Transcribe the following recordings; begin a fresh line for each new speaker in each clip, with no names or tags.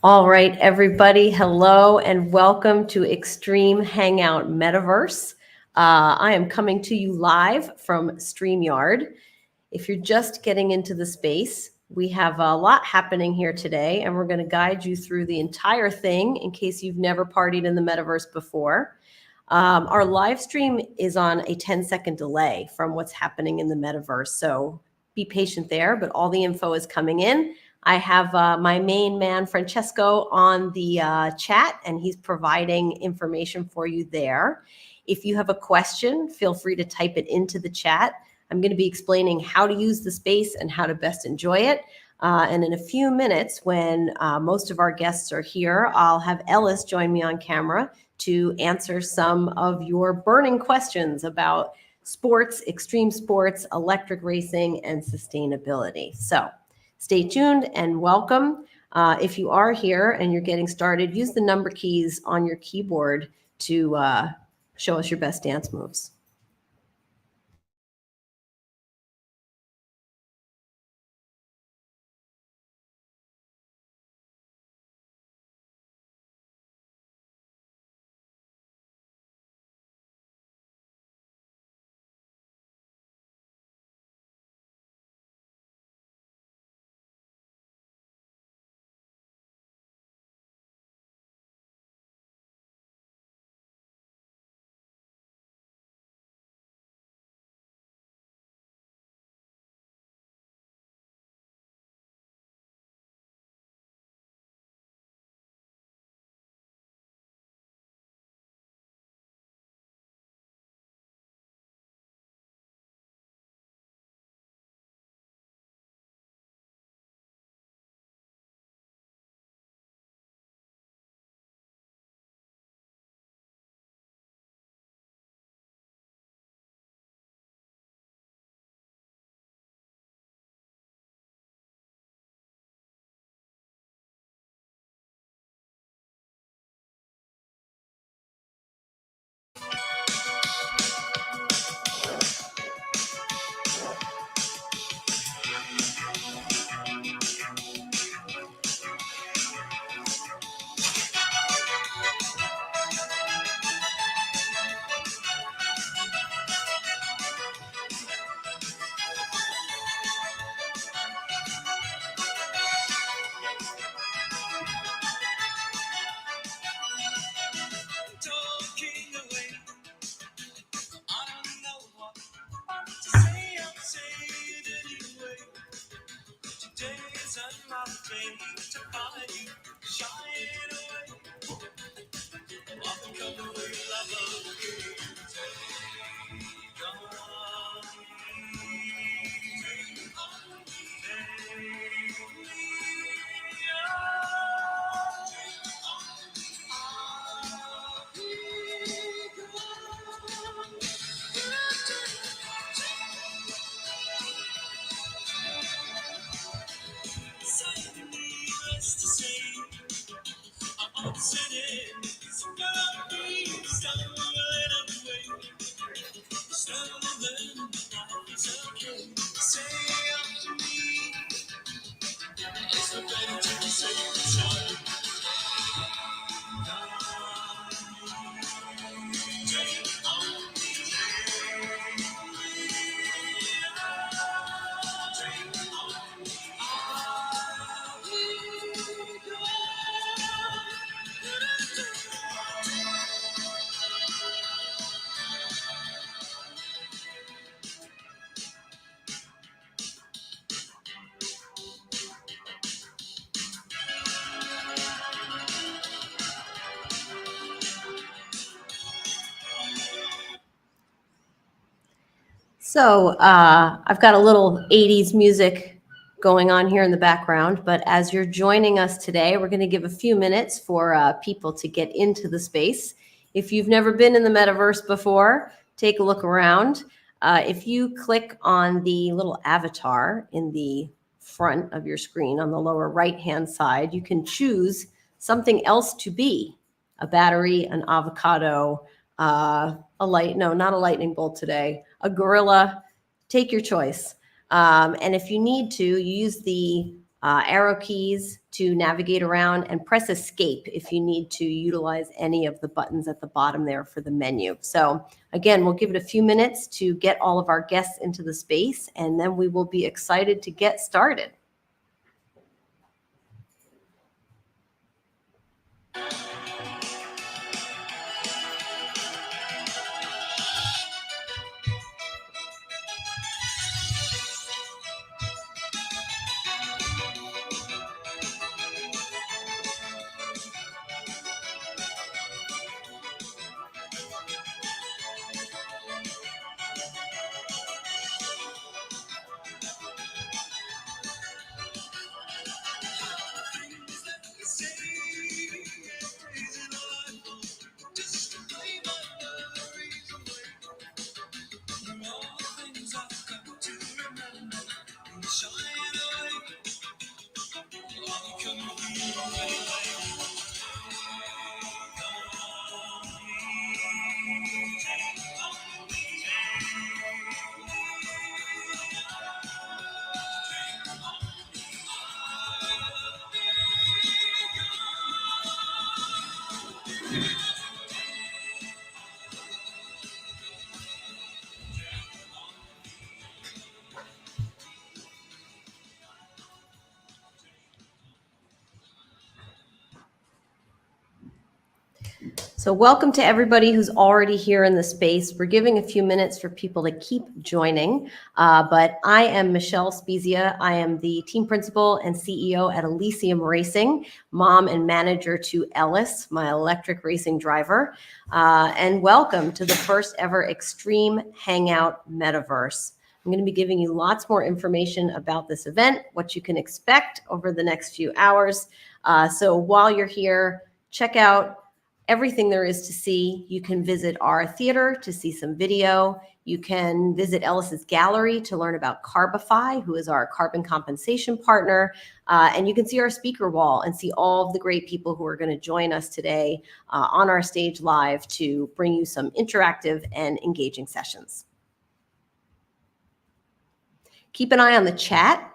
All right, everybody, hello and welcome to Extreme Hangout Metaverse. I am coming to you live from StreamYard. If you're just getting into the space, we have a lot happening here today, and we're going to guide you through the entire thing in case you've never partied in the metaverse before. Our live stream is on a 10-second delay from what's happening in the metaverse, so be patient there, but all the info is coming in. I have my main man, Francesco, on the chat, and he's providing information for you there. If you have a question, feel free to type it into the chat. I'm going to be explaining how to use the space and how to best enjoy it. And in a few minutes, when most of our guests are here, I'll have Ellis join me on camera to answer some of your burning questions about sports, extreme sports, electric racing, and sustainability. So stay tuned and welcome. If you are here and you're getting started, use the number keys on your keyboard to show us your best dance moves. So I've got a little 80s music going on here in the background, but as you're joining us today, we're going to give a few minutes for people to get into the space. If you've never been in the metaverse before, take a look around. If you click on the little avatar in the front of your screen on the lower right-hand side, you can choose something else to be: a battery, an avocado, not a lightning bolt today, a gorilla. Take your choice. And if you need to, you use the arrow keys to navigate around, and press escape if you need to utilize any of the buttons at the bottom there for the menu. So again, we'll give it a few minutes to get all of our guests into the space, and then we will be excited to get started. So welcome to everybody who's already here in the space. We're giving a few minutes for people to keep joining, but I am Michelle Spezia. I am the team principal and CEO at Ellysium Racing, mom and manager to Ellis, my electric racing driver, and welcome to the first ever Extreme Hangout Metaverse. I'm going to be giving you lots more information about this event, what you can expect over the next few hours. So while you're here, check out everything there is to see. You can visit our theater to see some video. You can visit Ellis's gallery to learn about Carbify, who is our carbon compensation partner. And you can see our speaker wall and see all of the great people who are going to join us today on our stage live to bring you some interactive and engaging sessions. Keep an eye on the chat.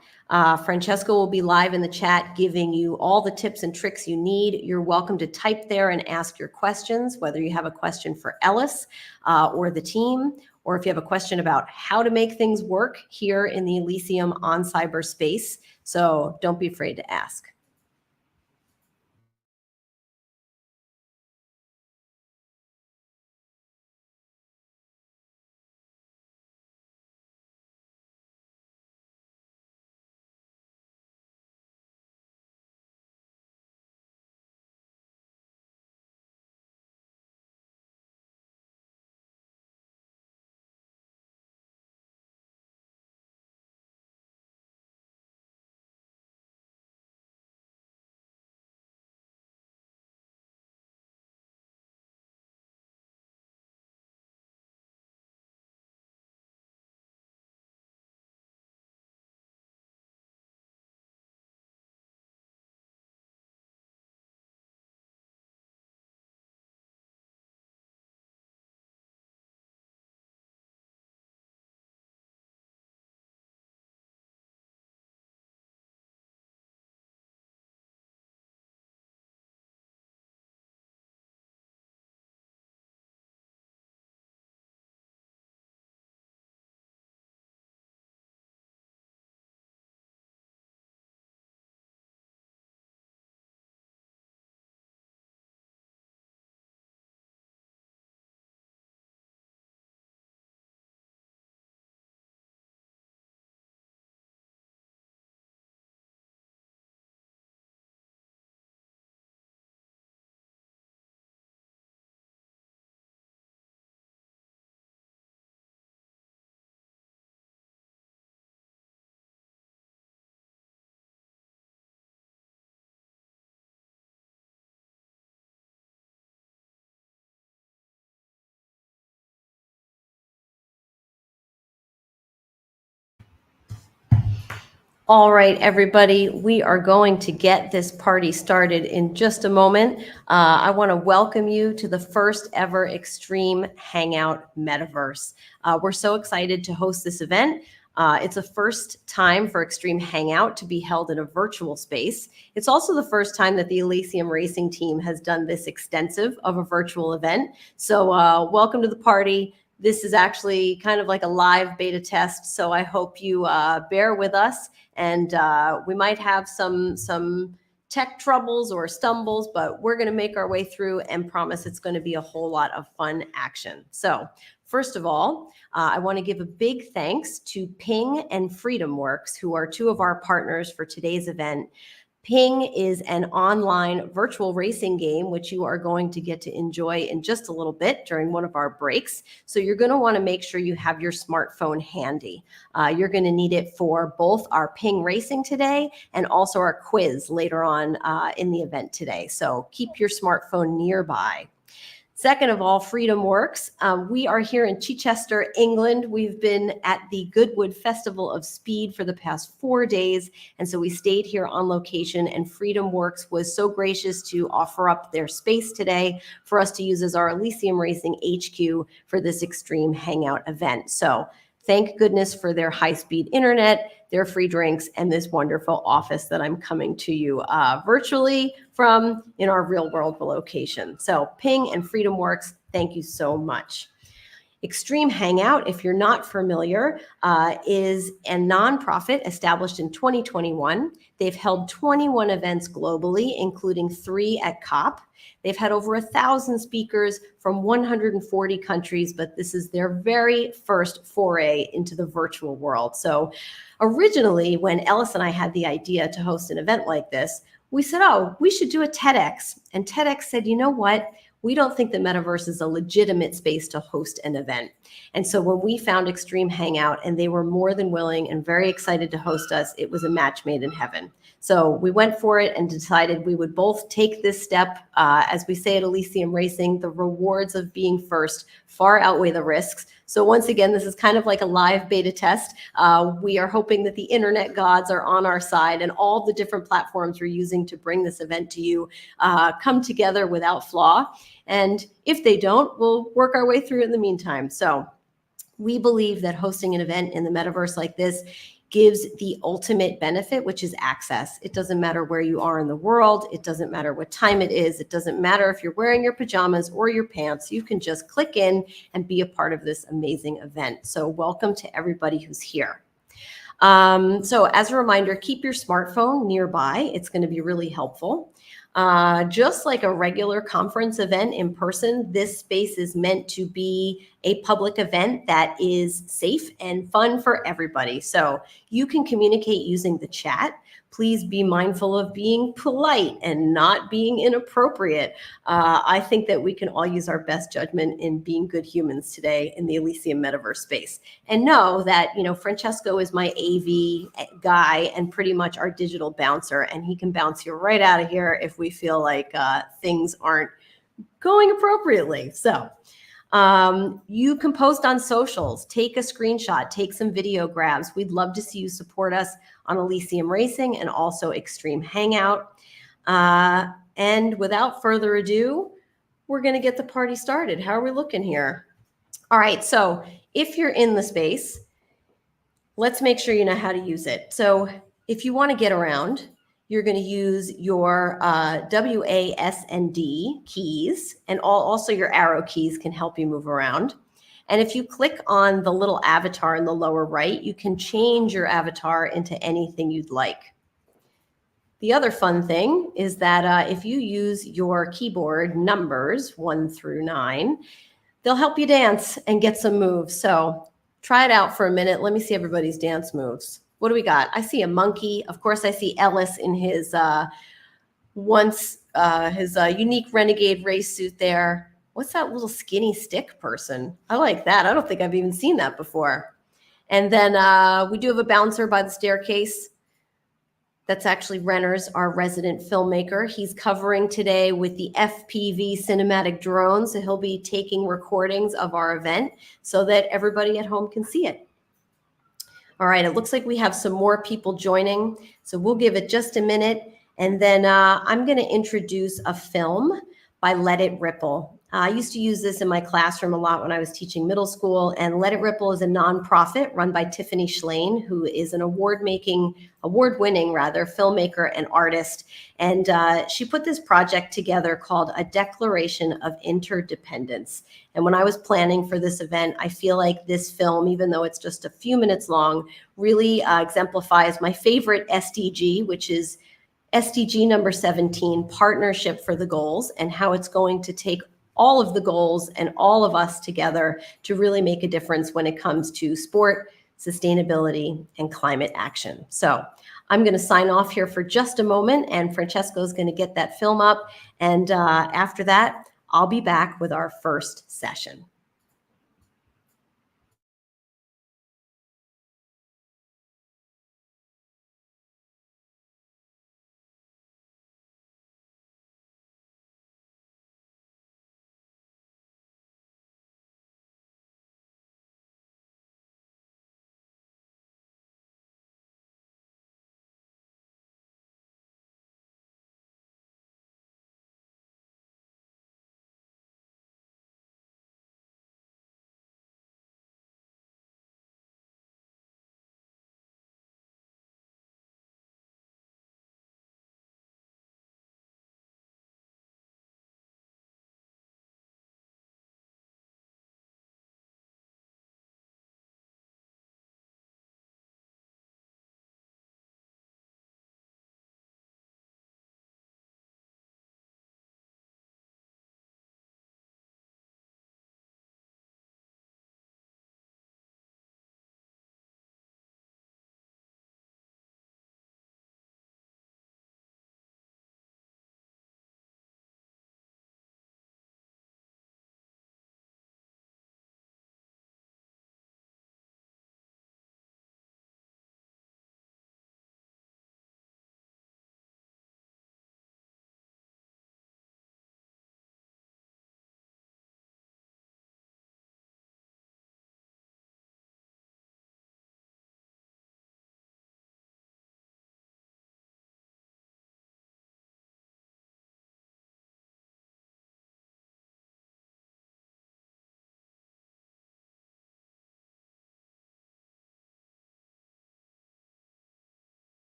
Francesca will be live in the chat giving you all the tips and tricks you need. You're welcome to type there and ask your questions, whether you have a question for Ellis or the team, or if you have a question about how to make things work here in the Ellysium on cyberspace. So don't be afraid to ask. All right, everybody, we are going to get this party started in just a moment. I want to welcome you to the first ever Extreme Hangout Metaverse. We're so excited to host this event. It's a first time for Extreme Hangout to be held in a virtual space. It's also the first time that the Ellysium racing team has done this extensive of a virtual event. So welcome to the party. This is actually kind of like a live beta test. So I hope you bear with us, and we might have some tech troubles or stumbles, but we're going to make our way through and promise it's going to be a whole lot of fun action. So first of all, I want to give a big thanks to Ping and FreedomWorks, who are two of our partners for today's event. Ping is an online virtual racing game, which you are going to get to enjoy in just a little bit during one of our breaks. So you're going to want to make sure you have your smartphone handy. You're going to need it for both our Ping racing today and also our quiz later on in the event today. So keep your smartphone nearby. Second of all, FreedomWorks. We are here in Chichester, England. We've been at the Goodwood Festival of Speed for the past 4 days. And so we stayed here on location, and FreedomWorks was so gracious to offer up their space today for us to use as our Ellysium Racing HQ for this Extreme Hangout event. So thank goodness for their high-speed internet, their free drinks, and this wonderful office that I'm coming to you virtually from in our real-world location. So Ping and FreedomWorks, thank you so much. Extreme Hangout, if you're not familiar, is a nonprofit established in 2021. They've held 21 events globally, including 3 at COP. They've had over 1,000 speakers from 140 countries, but this is their very first foray into the virtual world. So originally, when Ellis and I had the idea to host an event like this, we said, oh, we should do a TEDx. And TEDx said, you know what? We don't think the metaverse is a legitimate space to host an event. And so when we found Extreme Hangout and they were more than willing and very excited to host us, it was a match made in heaven. So we went for it and decided we would both take this step. As we say at Ellysium Racing, the rewards of being first far outweigh the risks. So once again, this is kind of like a live beta test. We are hoping that the internet gods are on our side and all the different platforms we're using to bring this event to you come together without flaw. And if they don't, we'll work our way through it in the meantime. So we believe that hosting an event in the metaverse like this gives the ultimate benefit, which is access. It doesn't matter where you are in the world. It doesn't matter what time it is. It doesn't matter if you're wearing your pajamas or your pants. You can just click in and be a part of this amazing event. So welcome to everybody who's here. So as a reminder, keep your smartphone nearby. It's going to be really helpful. Just like a regular conference event in person, this space is meant to be a public event that is safe and fun for everybody. So you can communicate using the chat. Please be mindful of being polite and not being inappropriate. I think that we can all use our best judgment in being good humans today in the Ellysium metaverse space. And know that, you know, Francesco is my AV guy and pretty much our digital bouncer, and he can bounce you right out of here if we feel like things aren't going appropriately. So you can post on socials, take a screenshot, take some video grabs. We'd love to see you support us on Ellysium Racing and also Extreme Hangout. And without further ado, we're going to get the party started. How are we looking here? All right, so if you're in the space, let's make sure you know how to use it. So if you want to get around, you're going to use your WASD keys, and also your arrow keys can help you move around. And if you click on the little avatar in the lower right, you can change your avatar into anything you'd like. The other fun thing is that if you use your keyboard numbers 1 through 9, they'll help you dance and get some moves. So try it out for a minute. Let me see everybody's dance moves. What do we got? I see a monkey. Of course, I see Ellis in his unique renegade race suit there. What's that little skinny stick person? I like that. I don't think I've even seen that before. And then we do have a bouncer by the staircase. That's actually Renners, our resident filmmaker. He's covering today with the FPV cinematic drone. So he'll be taking recordings of our event so that everybody at home can see it. All right, it looks like we have some more people joining. So we'll give it just a minute. And then I'm going to introduce a film by Let It Ripple. I used to use this in my classroom a lot when I was teaching middle school. And Let It Ripple is a nonprofit run by Tiffany Shlain, who is an award-winning rather, filmmaker and artist. And she put this project together called A Declaration of Interdependence. And when I was planning for this event, I feel like this film, even though it's just a few minutes long, really exemplifies my favorite SDG, which is SDG number 17, Partnership for the Goals, and how it's going to take all of the goals and all of us together to really make a difference when it comes to sport, sustainability, and climate action. So I'm going to sign off here for just a moment, and Francesco is going to get that film up. And after that, I'll be back with our first session.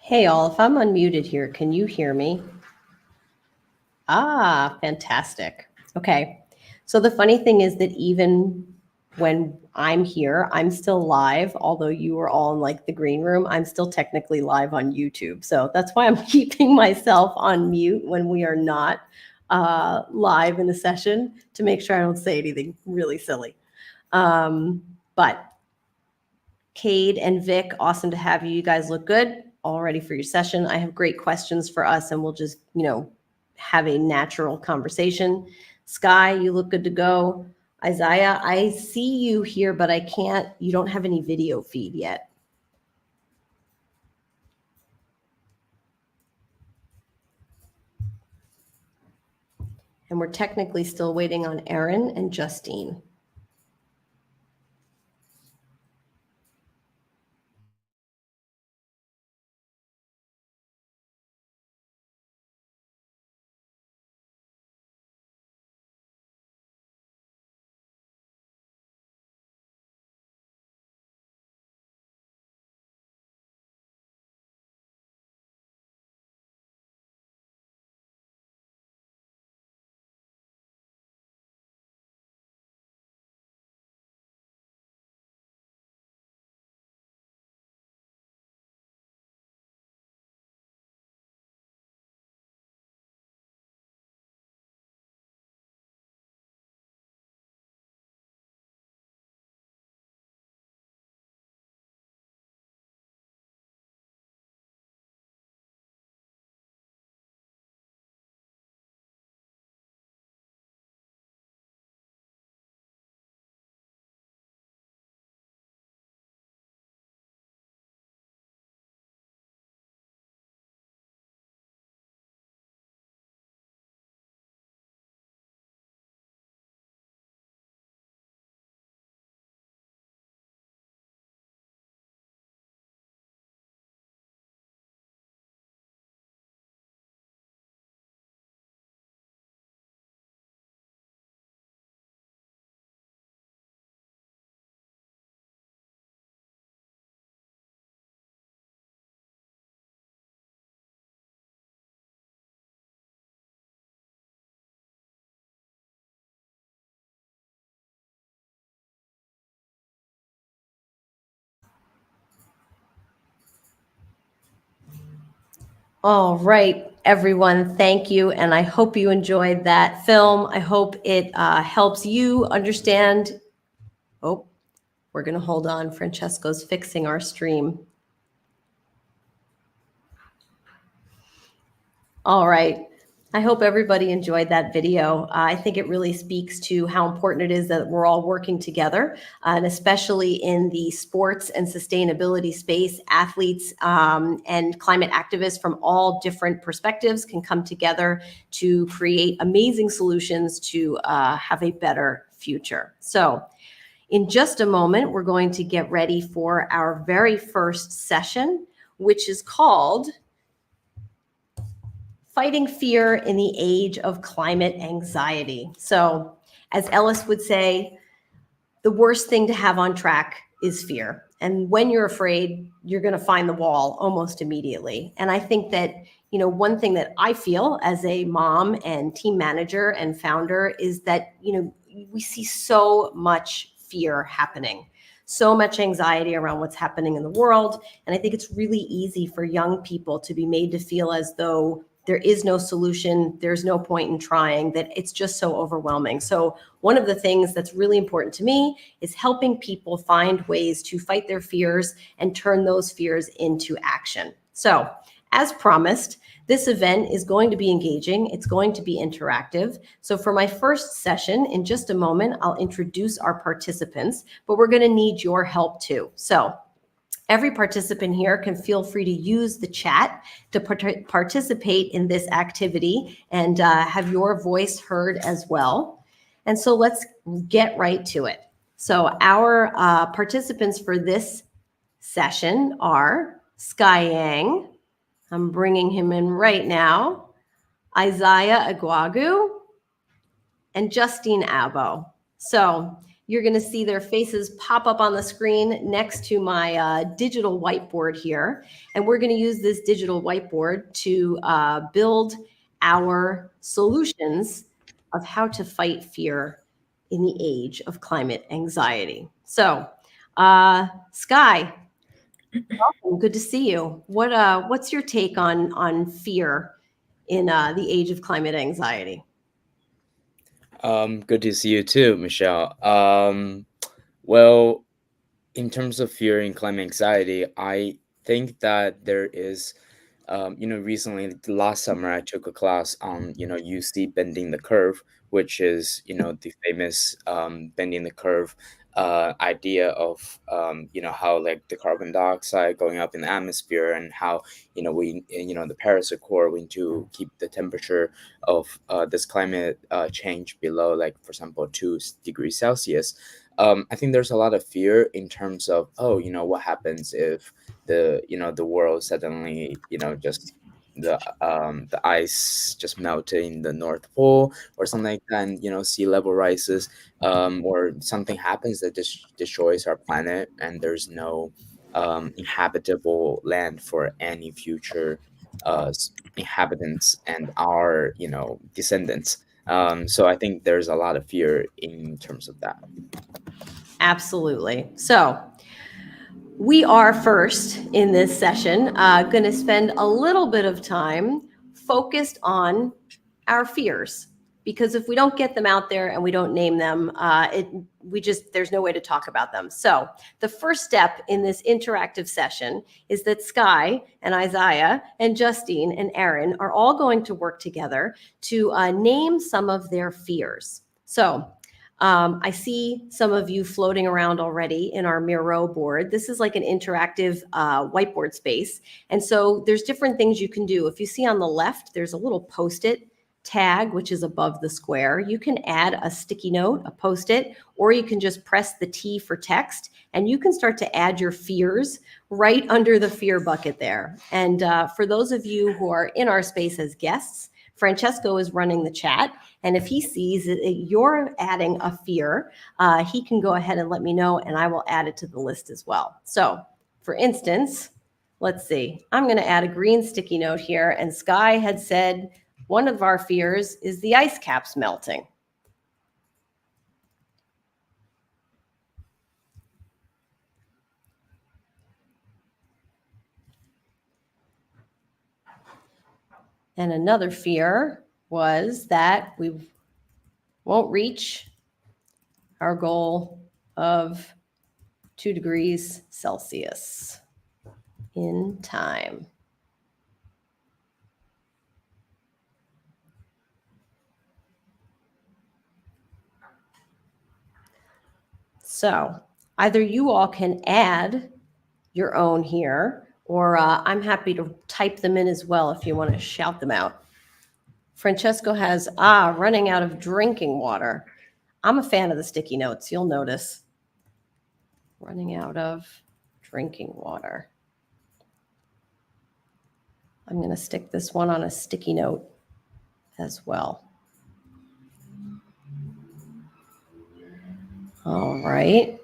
Hey, all, if I'm unmuted here, can you hear me? Ah, fantastic. Okay. So the funny thing is that even when I'm here, I'm still live, although you are all in like the green room, I'm still technically live on YouTube. So that's why I'm keeping myself on mute when we are not live in the session to make sure I don't say anything really silly. But Cade and Vic, awesome to have you. You guys look good. All ready for your session. I have great questions for us, and we'll just, have a natural conversation. Sky, you look good to go. Isaiah, I see you here, but you don't have any video feed yet. And we're technically still waiting on Erin and Justine. All right, everyone, thank you. And I hope you enjoyed that film. I hope it helps you understand. Oh, we're going to hold on. Francesco's fixing our stream. All right. I hope everybody enjoyed that video. I think it really speaks to how important it is that we're all working together, and especially in the sports and sustainability space, athletes and climate activists from all different perspectives can come together to create amazing solutions to have a better future. So in just a moment, we're going to get ready for our very first session, which is called Fighting Fear in the Age of Climate Anxiety. So, as Ellis would say, the worst thing to have on track is fear. And when you're afraid, you're going to find the wall almost immediately. And I think that, one thing that I feel as a mom and team manager and founder is that, we see so much fear happening, so much anxiety around what's happening in the world. And I think it's really easy for young people to be made to feel as though there is no solution, there's no point in trying, that it's just so overwhelming. So one of the things that's really important to me is helping people find ways to fight their fears and turn those fears into action. So, as promised, this event is going to be engaging. It's going to be interactive. So for my first session, in just a moment, I'll introduce our participants, but we're going to need your help too. So every participant here can feel free to use the chat to participate in this activity and have your voice heard as well. And so let's get right to it. So our participants for this session are Sky Yang. I'm bringing him in right now. Isaiah Aguagu and Justine Abo. So you're going to see their faces pop up on the screen next to my digital whiteboard here. And we're going to use this digital whiteboard to build our solutions of how to fight fear in the age of climate anxiety. So, Sky, welcome. Good to see you. What's your take on fear in the age of climate anxiety?
Good to see you too, Michelle. Well, in terms of fear and climate anxiety, I think that there is, recently last summer I took a class on, UC bending the curve, which is, the famous bending the curve idea of, how like the carbon dioxide going up in the atmosphere and how, the Paris Accord, we need to keep the temperature of this climate change below, like, for example, 2 degrees Celsius. I think there's a lot of fear in terms of, oh, what happens if the world suddenly, just the ice just melted in the North Pole or something like that, and sea level rises, or something happens that just destroys our planet, and there's no inhabitable land for any future inhabitants and our descendants. So I think there's a lot of fear in terms of that.
Absolutely. So we are first in this session going to spend a little bit of time focused on our fears, because if we don't get them out there and we don't name them, there's no way to talk about them. So the first step in this interactive session is that Sky and Isaiah and Justine and Aaron are all going to work together to name some of their fears. So I see some of you floating around already in our Miro board. This is like an interactive whiteboard space. And so there's different things you can do. If you see on the left, there's a little Post-it tag, which is above the square. You can add a sticky note, a Post-it, or you can just press the T for text, and you can start to add your fears right under the fear bucket there. And for those of you who are in our space as guests, Francesco is running the chat. And if he sees that you're adding a fear, he can go ahead and let me know, and I will add it to the list as well. So, for instance, let's see. I'm going to add a green sticky note here. And Sky had said one of our fears is the ice caps melting. And another fear was that we won't reach our goal of 2 degrees Celsius in time. So either you all can add your own here, or I'm happy to type them in as well if you want to shout them out. Francesco has, running out of drinking water. I'm a fan of the sticky notes, you'll notice. Running out of drinking water. I'm going to stick this one on a sticky note as well. All right.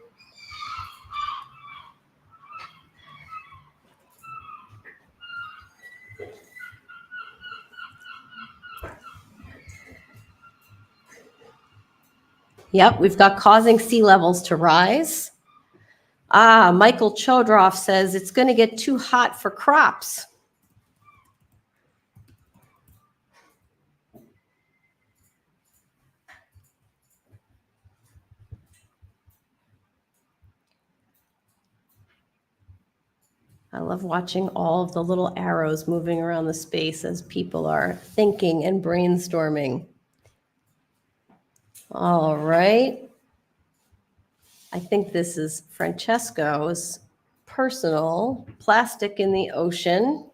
Yep, we've got causing sea levels to rise. Michael Chodroff says it's going to get too hot for crops. I love watching all of the little arrows moving around the space as people are thinking and brainstorming. All right. I think this is Francesco's personal plastic in the ocean.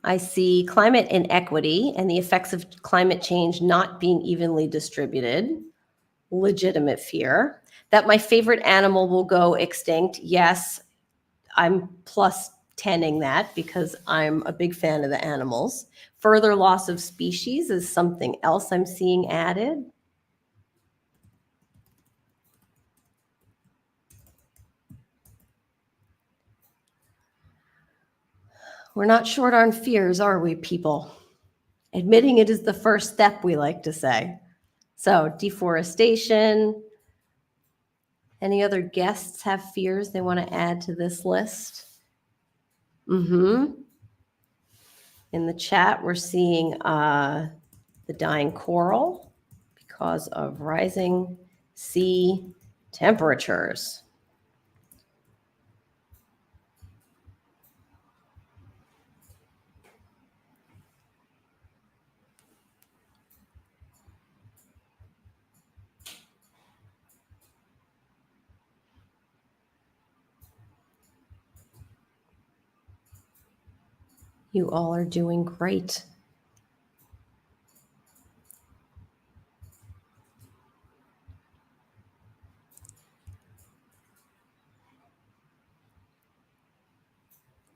I see climate inequity and the effects of climate change not being evenly distributed. Legitimate fear. That my favorite animal will go extinct. Yes, I'm plus 10ing that because I'm a big fan of the animals. Further loss of species is something else I'm seeing added. We're not short on fears, are we, people? Admitting it is the first step, we like to say. So, deforestation. Any other guests have fears they want to add to this list? In the chat, we're seeing the dying coral because of rising sea temperatures. You all are doing great.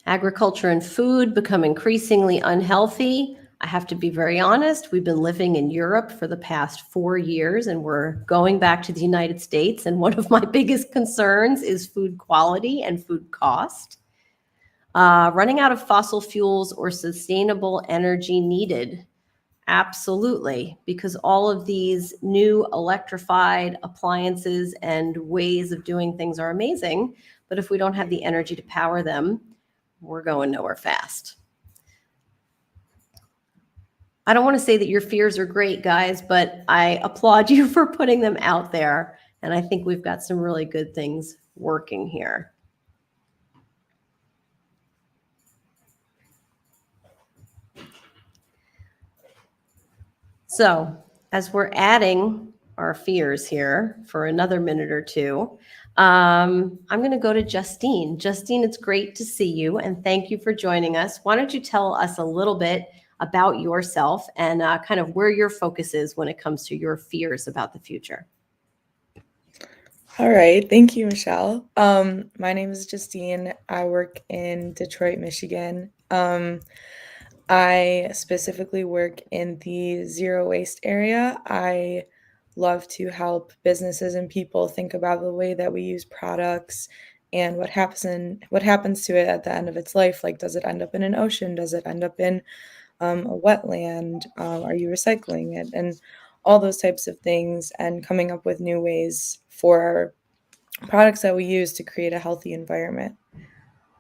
Agriculture and food become increasingly unhealthy. I have to be very honest. We've been living in Europe for the past 4 years and we're going back to the United States. And one of my biggest concerns is food quality and food cost. Running out of fossil fuels or sustainable energy needed. Absolutely, because all of these new electrified appliances and ways of doing things are amazing. But if we don't have the energy to power them, we're going nowhere fast. I don't want to say that your fears are great, guys, but I applaud you for putting them out there. And I think we've got some really good things working here. So as we're adding our fears here for another minute or two, I'm going to go to Justine. Justine, it's great to see you and thank you for joining us. Why don't you tell us a little bit about yourself and kind of where your focus is when it comes to your fears about the future?
All right, thank you, Michelle. My name is Justine. I work in Detroit, Michigan. I specifically work in the zero waste area. I love to help businesses and people think about the way that we use products and what happens to it at the end of its life. Like, does it end up in an ocean? Does it end up in a wetland? Are you recycling it? And all those types of things, and coming up with new ways for products that we use to create a healthy environment.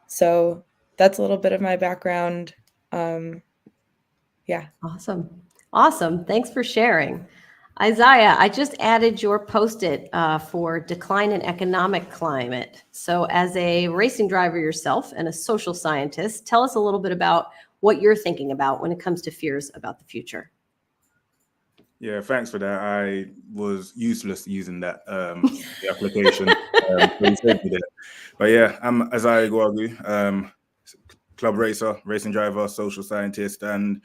So that's a little bit of my background. Yeah.
Awesome. Thanks for sharing. Isaiah, I just added your post-it for decline in economic climate. So as a racing driver yourself and a social scientist, tell us a little bit about what you're thinking about when it comes to fears about the future.
Yeah, thanks for that. I was useless using that the application. So you saved me there. But yeah, I'm Isaiah Gwagu, club racer, racing driver, social scientist. And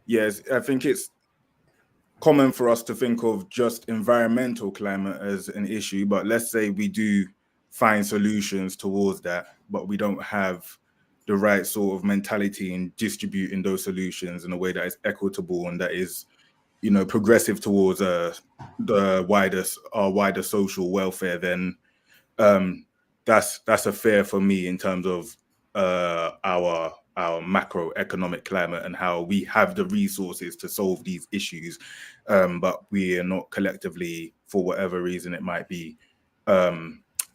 yes, I think it's common for us to think of just environmental climate as an issue, but let's say we do find solutions towards that, but we don't have the right sort of mentality in distributing those solutions in a way that is equitable and that is, you know, progressive towards the wider social welfare, then that's a fear for me in terms of our macroeconomic climate and how we have the resources to solve these issues, but we are not collectively, for whatever reason it might be,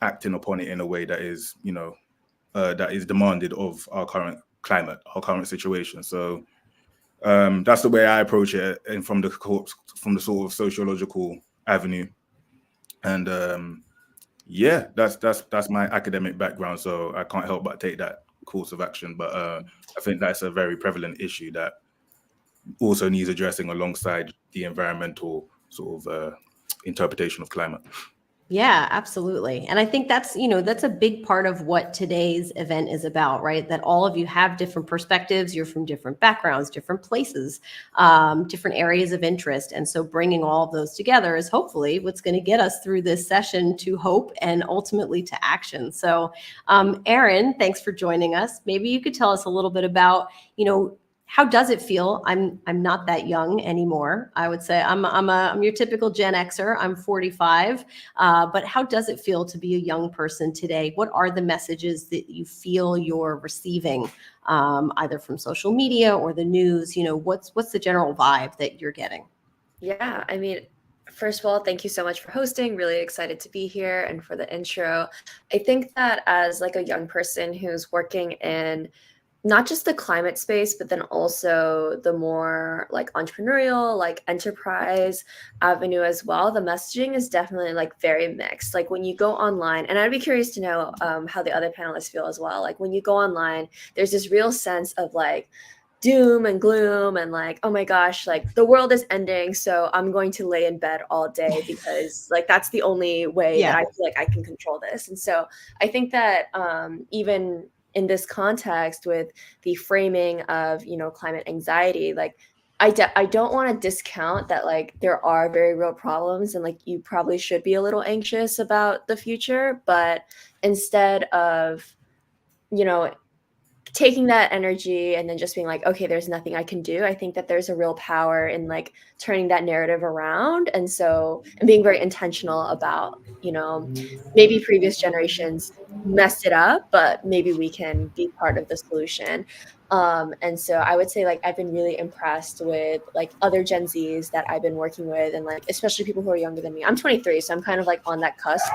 acting upon it in a way that is, you know, that is demanded of our current climate, our current situation. So that's the way I approach it, and from the sort of sociological avenue. And yeah, that's my academic background, so I can't help but take that course of action. But I think that's a very prevalent issue that also needs addressing alongside the environmental sort of interpretation of climate.
Yeah, absolutely. And I think that's, that's a big part of what today's event is about, right? That all of you have different perspectives, you're from different backgrounds, different places, different areas of interest. And so bringing all of those together is hopefully what's going to get us through this session to hope and ultimately to action. So Erin, thanks for joining us. Maybe you could tell us a little bit about, how does it feel? I'm not that young anymore. I would say I'm your typical Gen Xer. I'm 45, but how does it feel to be a young person today? What are the messages that you feel you're receiving, either from social media or the news? What's the general vibe that you're getting?
Yeah, I mean, first of all, thank you so much for hosting. Really excited to be here and for the intro. I think that as like a young person who's working in not just the climate space, but then also the more like entrepreneurial, like enterprise avenue as well, the messaging is definitely like very mixed. Like when you go online, and I'd be curious to know how the other panelists feel as well. Like when you go online, there's this real sense of like doom and gloom and like, oh my gosh, like the world is ending, so I'm going to lay in bed all day because like that's the only way that I feel like I can control this. And so I think that even in this context with the framing of, climate anxiety, like I don't want to discount that like there are very real problems and like you probably should be a little anxious about the future, but instead of, taking that energy and then just being like, okay, there's nothing I can do, I think that there's a real power in like turning that narrative around. And being very intentional about, maybe previous generations messed it up, but maybe we can be part of the solution. And so I would say like I've been really impressed with like other Gen Zs that I've been working with, and like especially people who are younger than me. I'm 23, so I'm kind of like on that cusp.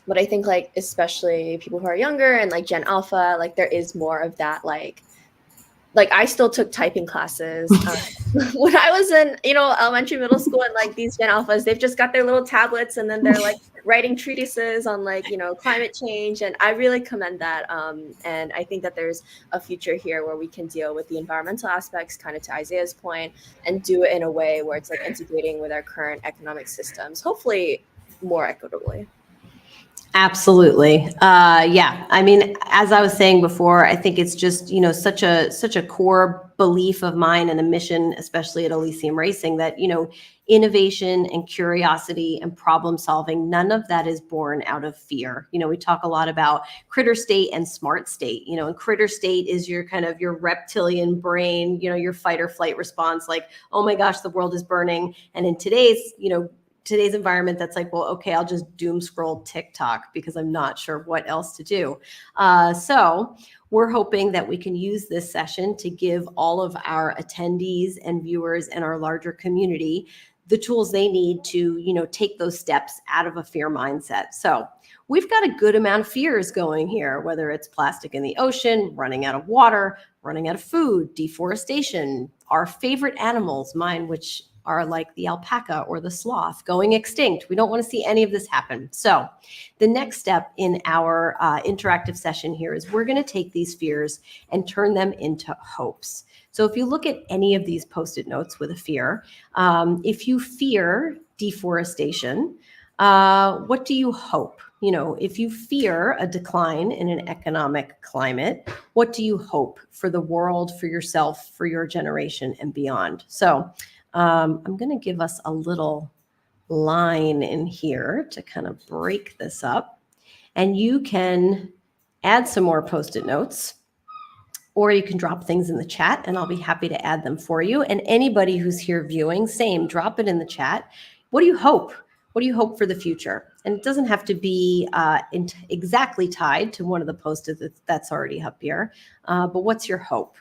But I think like especially people who are younger and like Gen Alpha, like there is more of that like I still took typing classes when I was in, elementary, middle school, and like these Gen Alphas, they've just got their little tablets and then they're like writing treatises on like, climate change. And I really commend that. And I think that there's a future here where we can deal with the environmental aspects, kind of to Isaiah's point, and do it in a way where it's like integrating with our current economic systems, hopefully more equitably.
Absolutely. Yeah. I mean, as I was saying before, I think it's just, such a core belief of mine and a mission, especially at Ellysium Racing, that, innovation and curiosity and problem solving, none of that is born out of fear. We talk a lot about critter state and smart state, and critter state is your kind of your reptilian brain, your fight or flight response, like, oh my gosh, the world is burning. And in today's environment, that's like, well, okay, I'll just doom scroll TikTok because I'm not sure what else to do. So we're hoping that we can use this session to give all of our attendees and viewers and our larger community the tools they need to, take those steps out of a fear mindset. So we've got a good amount of fears going here, whether it's plastic in the ocean, running out of water, running out of food, deforestation, our favorite animals, mine, which are like the alpaca or the sloth, going extinct. We don't want to see any of this happen. So the next step in our interactive session here is we're going to take these fears and turn them into hopes. So if you look at any of these Post-it notes with a fear, if you fear deforestation, what do you hope? If you fear a decline in an economic climate, what do you hope for the world, for yourself, for your generation and beyond? So I'm going to give us a little line in here to kind of break this up. And you can add some more Post-it notes, or you can drop things in the chat and I'll be happy to add them for you. And anybody who's here viewing, same, drop it in the chat. What do you hope? What do you hope for the future? And it doesn't have to be exactly tied to one of the Post-its that's already up here, but what's your hope?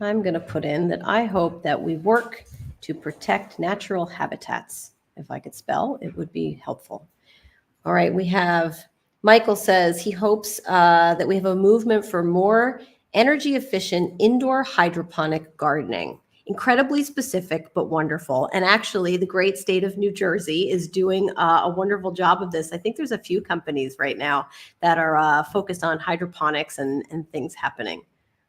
I'm going to put in that I hope that we work to protect natural habitats. If I could spell, it would be helpful. All right, we have Michael says he hopes that we have a movement for more energy efficient indoor hydroponic gardening. Incredibly specific, but wonderful. And actually, the great state of New Jersey is doing a wonderful job of this. I think there's a few companies right now that are focused on hydroponics and things happening.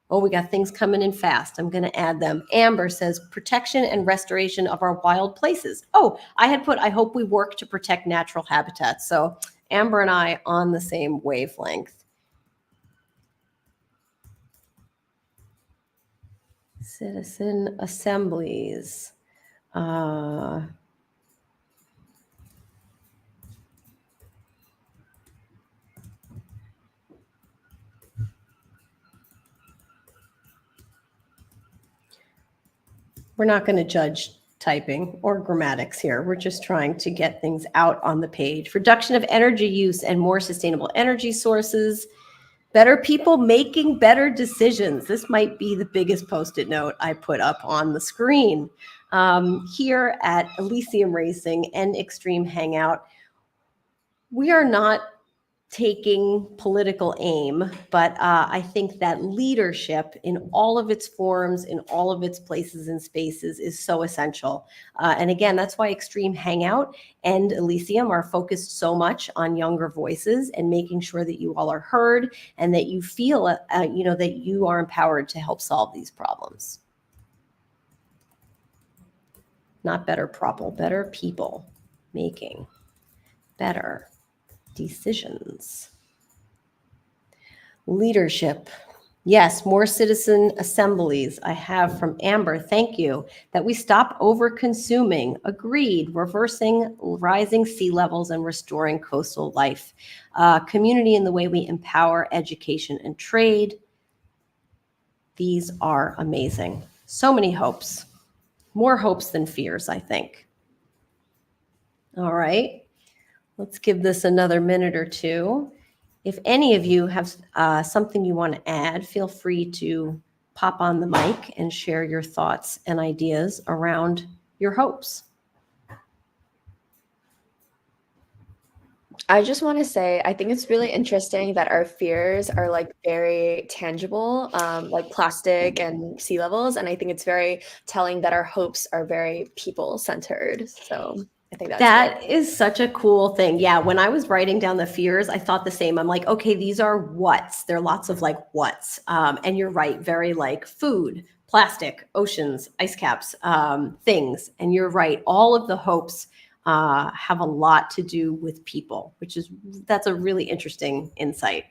Oh, we got things coming in fast. I'm going to add them. Amber says protection and restoration of our wild places. Oh, I had put, I hope we work to protect natural habitats. So Amber and I on the same wavelength. Citizen assemblies. We're not going to judge typing or grammatics here. We're just trying to get things out on the page. Reduction of energy use and more sustainable energy sources. Better people making better decisions. This might be the biggest Post-it note I put up on the screen. Here at Ellysium Racing and Extreme Hangout, we are not taking political aim, but I think that leadership in all of its forms, in all of its places and spaces is so essential. And again, that's why Extreme Hangout and Ellysium are focused so much on younger voices and making sure that you all are heard and that you feel, that you are empowered to help solve these problems. Not better people making better decisions. Leadership. Yes, more citizen assemblies. I have from Amber, thank you, that we stop over consuming. Agreed. Reversing rising sea levels and restoring coastal life. Community in the way we empower education and trade. These are amazing. So many hopes. More hopes than fears, I think. All right. Let's give this another minute or two. If any of you have something you want to add, feel free to pop on the mic and share your thoughts and ideas around your hopes.
I just want to say, I think it's really interesting that our fears are like very tangible, like plastic and sea levels. And I think it's very telling that our hopes are very people-centered. So I think
that is such a cool thing. Yeah, when I was writing down the fears, I thought the same. I'm like, okay, these are whats. There are lots of like whats. And you're right, very like food, plastic, oceans, ice caps, things. And you're right, all of the hopes have a lot to do with people, that's a really interesting insight.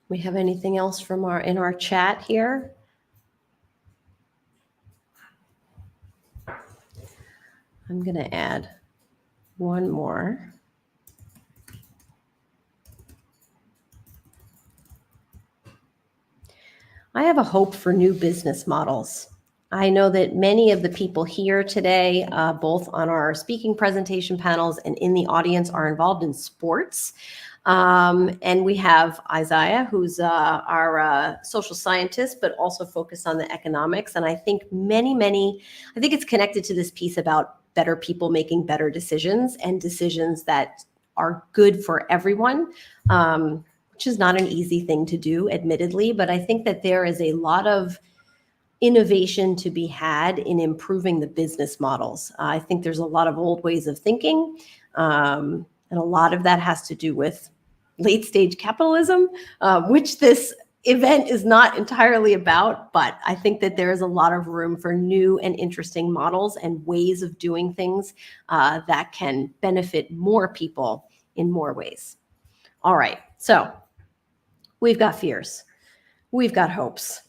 We have anything else from in our chat here? I'm going to add one more. I have a hope for new business models. I know that many of the people here today, both on our speaking presentation panels and in the audience, are involved in sports. And we have Isaiah, who's our social scientist, but also focused on the economics. And I think I think it's connected to this piece about better people making better decisions and decisions that are good for everyone, which is not an easy thing to do, admittedly. But I think that there is a lot of innovation to be had in improving the business models. I think there's a lot of old ways of thinking, and a lot of that has to do with late stage capitalism, which this event is not entirely about, but I think that there is a lot of room for new and interesting models and ways of doing things that can benefit more people in more ways. All right, so we've got fears, we've got hopes.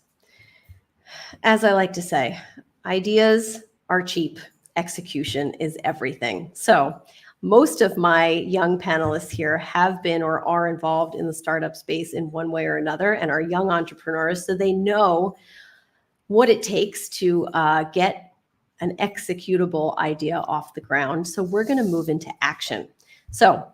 As I like to say, ideas are cheap, execution is everything. So most of my young panelists here have been or are involved in the startup space in one way or another and are young entrepreneurs, so they know what it takes to get an executable idea off the ground. So we're going to move into action. So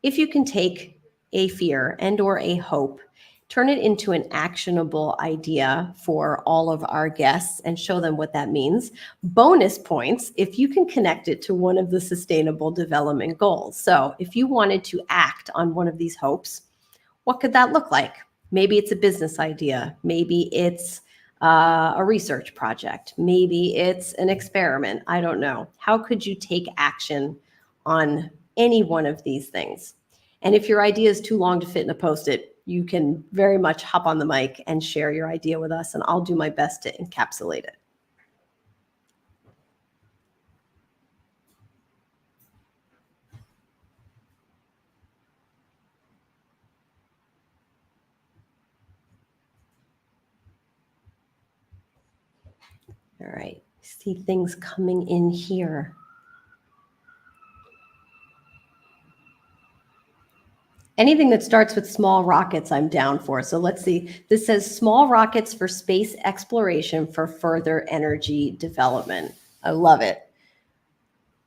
if you can take a fear and or a hope, turn it into an actionable idea for all of our guests and show them what that means. Bonus points if you can connect it to one of the Sustainable Development Goals. So if you wanted to act on one of these hopes, what could that look like? Maybe it's a business idea. Maybe it's a research project. Maybe it's an experiment. I don't know. How could you take action on any one of these things? And if your idea is too long to fit in a Post-it, you can very much hop on the mic and share your idea with us, and I'll do my best to encapsulate it. All right, see things coming in here. Anything that starts with small rockets, I'm down for. So let's see. This says small rockets for space exploration for further energy development. I love it.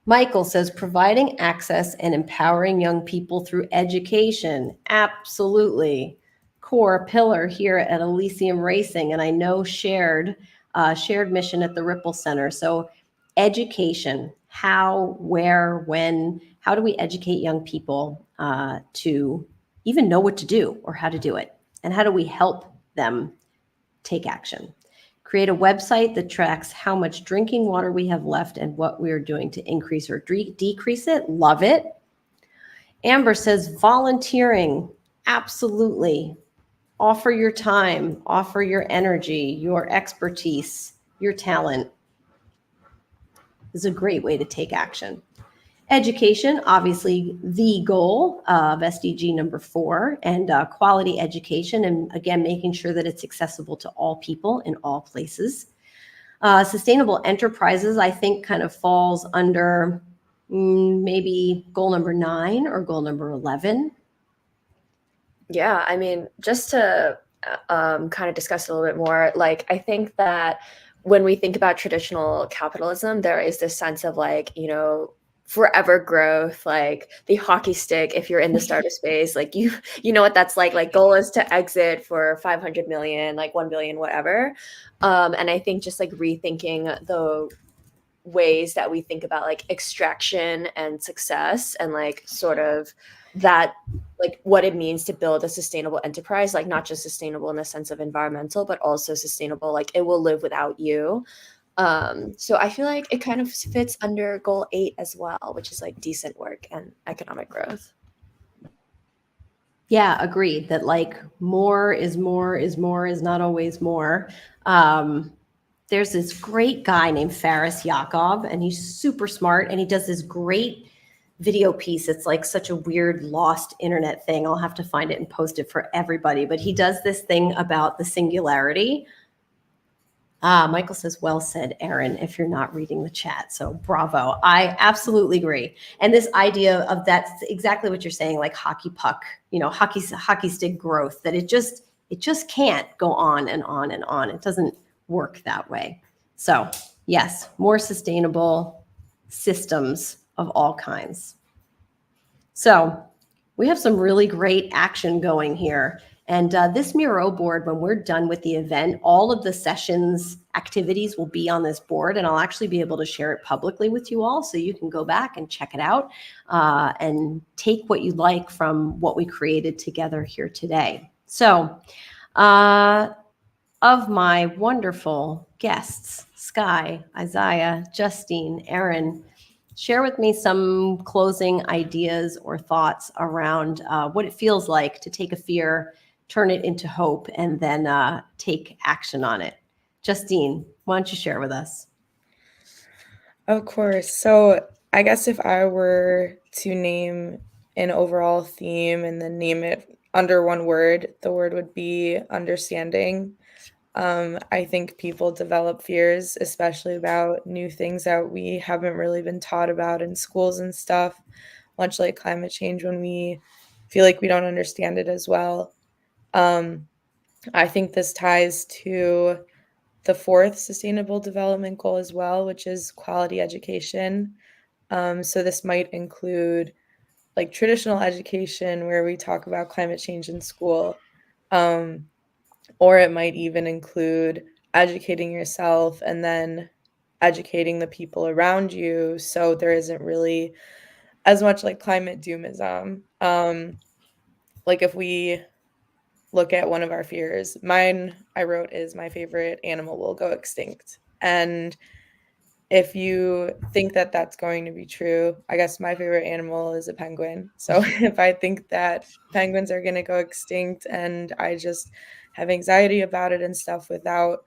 Michael says providing access and empowering young people through education. Absolutely. Core pillar here at Ellysium Racing, and I know shared mission at the Ripple Center. So education, how, where, when, how do we educate young people to even know what to do or how to do it? And how do we help them take action? Create a website that tracks how much drinking water we have left and what we are doing to increase or decrease it. Love it. Amber says volunteering. Absolutely. Offer your time, offer your energy, your expertise, your talent. This is a great way to take action. Education, obviously the goal of SDG number 4, and quality education, and again, making sure that it's accessible to all people in all places. Sustainable enterprises, I think, kind of falls under maybe goal number 9 or goal number 11.
Yeah, I mean, just to kind of discuss a little bit more, like, I think that when we think about traditional capitalism, there is this sense of, like, you know, forever growth, like the hockey stick. If you're in the startup space, like you know what that's like goal is to exit for 500 million, like 1 billion, whatever. And I think just like rethinking the ways that we think about like extraction and success, and like sort of that, like what it means to build a sustainable enterprise, like not just sustainable in the sense of environmental, but also sustainable, like it will live without you. So I feel like it kind of fits under goal 8 as well, which is like decent work and economic growth.
Yeah, agreed that like more is not always more. There's this great guy named Faris Yakov, and he's super smart, and he does this great video piece. It's like such a weird lost internet thing. I'll have to find it and post it for everybody. But he does this thing about the singularity. Michael says, well said, Aaron, if you're not reading the chat. So bravo. I absolutely agree. And this idea of that's exactly what you're saying, like hockey puck, you know, hockey stick growth, that it just can't go on and on and on. It doesn't work that way. So yes, more sustainable systems of all kinds. So we have some really great action going here. And this Miro board, when we're done with the event, all of the sessions activities will be on this board, and I'll actually be able to share it publicly with you all, so you can go back and check it out and take what you like from what we created together here today. So of my wonderful guests, Sky, Isaiah, Justine, Aaron, share with me some closing ideas or thoughts around what it feels like to take a fear, turn it into hope, and then take action on it. Justine, why don't you share with us?
Of course. So I guess if I were to name an overall theme and then name it under one word, the word would be understanding. I think people develop fears, especially about new things that we haven't really been taught about in schools and stuff, much like climate change, when we feel like we don't understand it as well. I think this ties to the fourth sustainable development goal as well, which is quality education. So this might include like traditional education where we talk about climate change in school, or it might even include educating yourself and then educating the people around you, so there isn't really as much like climate doomism. Like if we look at one of our fears, mine I wrote is my favorite animal will go extinct. And if you think that that's going to be true, I guess my favorite animal is a penguin. So if I think that penguins are going to go extinct and I just have anxiety about it and stuff without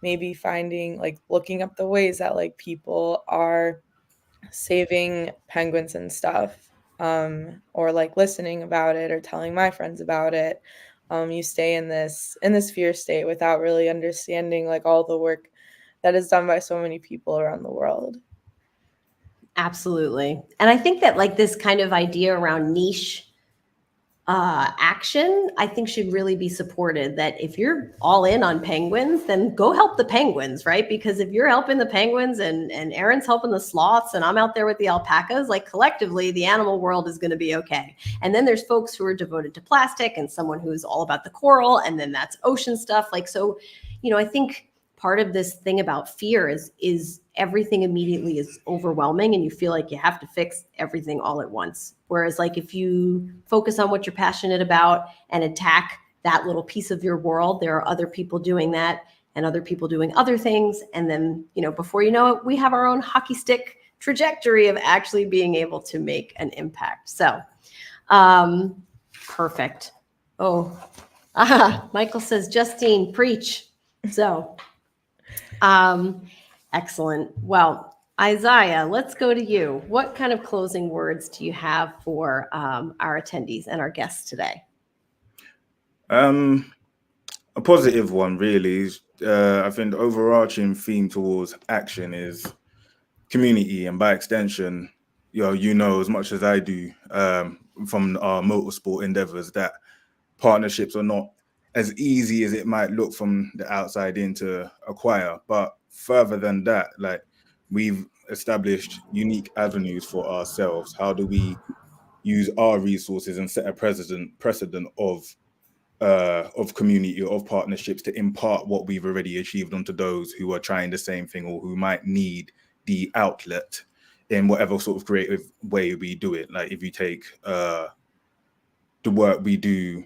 maybe finding, like looking up the ways that like people are saving penguins and stuff, or like listening about it or telling my friends about it, you stay in this fear state without really understanding like all the work that is done by so many people around the world.
Absolutely. And I think that like this kind of idea around niche action, I think should really be supported. That if you're all in on penguins, then go help the penguins, right? Because if you're helping the penguins and Aaron's helping the sloths and I'm out there with the alpacas, like collectively, the animal world is going to be okay. And then there's folks who are devoted to plastic and someone who's all about the coral, and then that's ocean stuff. Like, so, you know, I think part of this thing about fear is everything immediately is overwhelming and you feel like you have to fix everything all at once. Whereas like if you focus on what you're passionate about and attack that little piece of your world, there are other people doing that and other people doing other things. And then, you know, before you know it, we have our own hockey stick trajectory of actually being able to make an impact. So perfect. Michael says, Justine, preach. So excellent. Well, Isaiah, let's go to you. What kind of closing words do you have for our attendees and our guests today?
A positive one, really. I think the overarching theme towards action is community, and by extension, you know as much as I do from our motorsport endeavors that partnerships are not as easy as it might look from the outside in to acquire. But further than that, like we've established unique avenues for ourselves. How do we use our resources and set a precedent of community, of partnerships, to impart what we've already achieved onto those who are trying the same thing or who might need the outlet in whatever sort of creative way we do it. Like if you take the work we do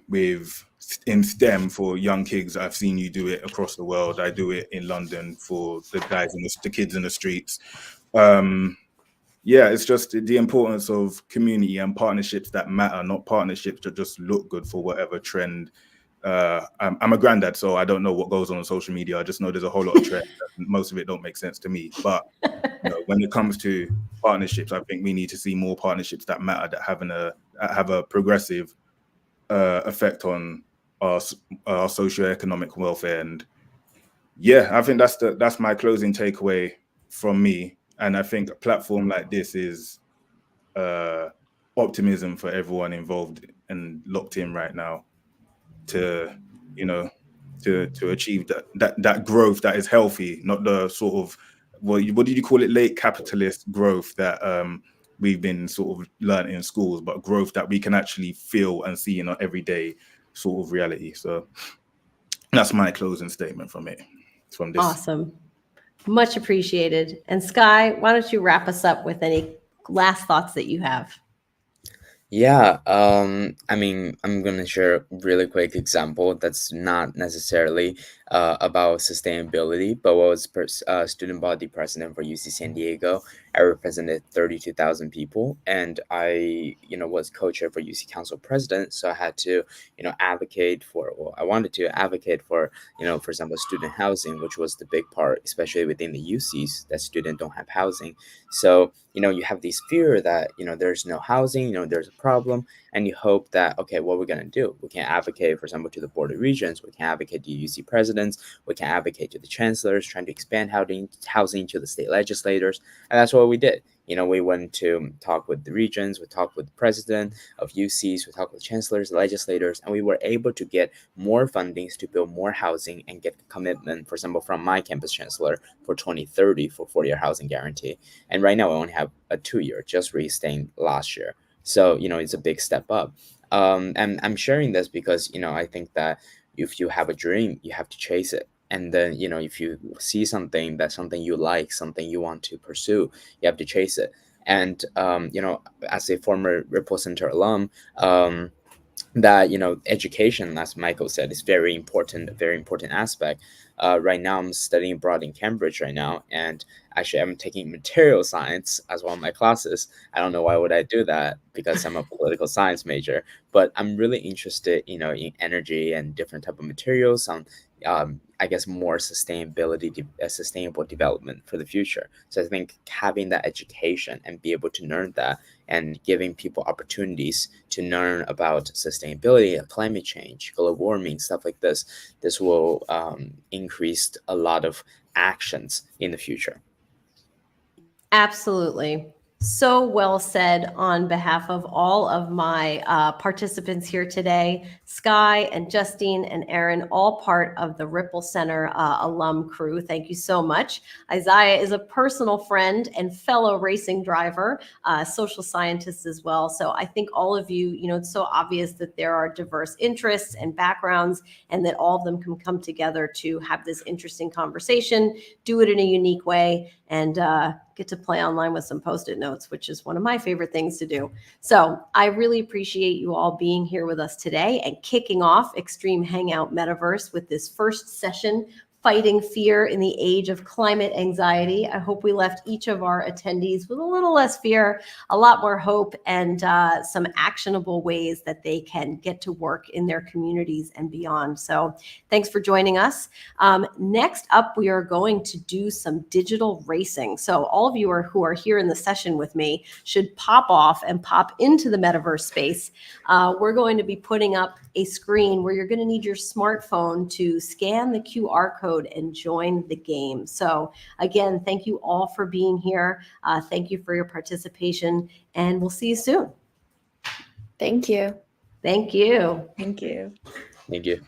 in STEM for young kids, I've seen you do it across the world. I do it in London for the guys and the kids in the streets. Yeah, it's just the importance of community and partnerships that matter, not partnerships that just look good for whatever trend. I'm a granddad, so I don't know what goes on social media. I just know there's a whole lot of trends. Most of it don't make sense to me. But when it comes to partnerships, I think we need to see more partnerships that matter, that have a progressive effect on our socioeconomic welfare. And yeah, I think that's my closing takeaway from me. And I think a platform like this is optimism for everyone involved and locked in right now to, to achieve that growth that is healthy, not the sort of what did you call it, late capitalist growth that we've been sort of learning in schools, but growth that we can actually feel and see in our everyday sort of reality. So that's my closing statement from this.
Awesome. Much appreciated. And Sky, why don't you wrap us up with any last thoughts that you have?
Yeah, I mean, I'm gonna share a really quick example that's not necessarily about sustainability, but was student body president for UC San Diego. I represented 32,000 people, and I, was co-chair for UC Council president. So I had to, advocate for, well, I wanted to advocate for, for example, student housing, which was the big part, especially within the UCs, that students don't have housing. So you have this fear that there's no housing, there's a problem, and you hope that, okay, what we're going to do, we can advocate, for example, to the board of regents, we can advocate to UC presidents, we can advocate to the chancellors trying to expand housing to the state legislators. And that's what we did. We went to talk with the regents, we talked with the president of UCs, we talked with chancellors, legislators, and we were able to get more fundings to build more housing and get commitment, for example, from my campus chancellor for 2030 for 4-year housing guarantee. And right now, I only have a 2-year, just restaying last year. So, it's a big step up. And I'm sharing this because, I think that if you have a dream, you have to chase it. And then, if you see something you like, something you want to pursue, you have to chase it. And, as a former Ripple Center alum, that education, as Michael said, is very important, a very important aspect. Right now I'm studying abroad in Cambridge right now, and actually I'm taking material science as one of my classes. I don't know why would I do that, because I'm a political science major, but I'm really interested in energy and different type of materials on I guess more sustainable development for the future. So I think having that education and be able to learn that, and giving people opportunities to learn about sustainability, climate change, global warming, stuff like this will increase a lot of actions in the future.
Absolutely. So well said on behalf of all of my participants here today. Sky and Justine and Aaron, all part of the Ripple Center alum crew. Thank you so much. Isaiah is a personal friend and fellow racing driver, social scientist as well. So I think all of you, it's so obvious that there are diverse interests and backgrounds, and that all of them can come together to have this interesting conversation, do it in a unique way, and get to play online with some Post-it notes, which is one of my favorite things to do. So I really appreciate you all being here with us today and kicking off Extreme Hangout Metaverse with this first session, Fighting Fear in the Age of Climate Anxiety. I hope we left each of our attendees with a little less fear, a lot more hope, and some actionable ways that they can get to work in their communities and beyond. So thanks for joining us. Next up, we are going to do some digital racing. So all of you who are here in the session with me should pop off and pop into the metaverse space. We're going to be putting up a screen where you're going to need your smartphone to scan the QR code and join the game. So again, thank you all for being here. Thank you for your participation, and we'll see you soon.
Thank you.
Thank you.
Thank you.
Thank you.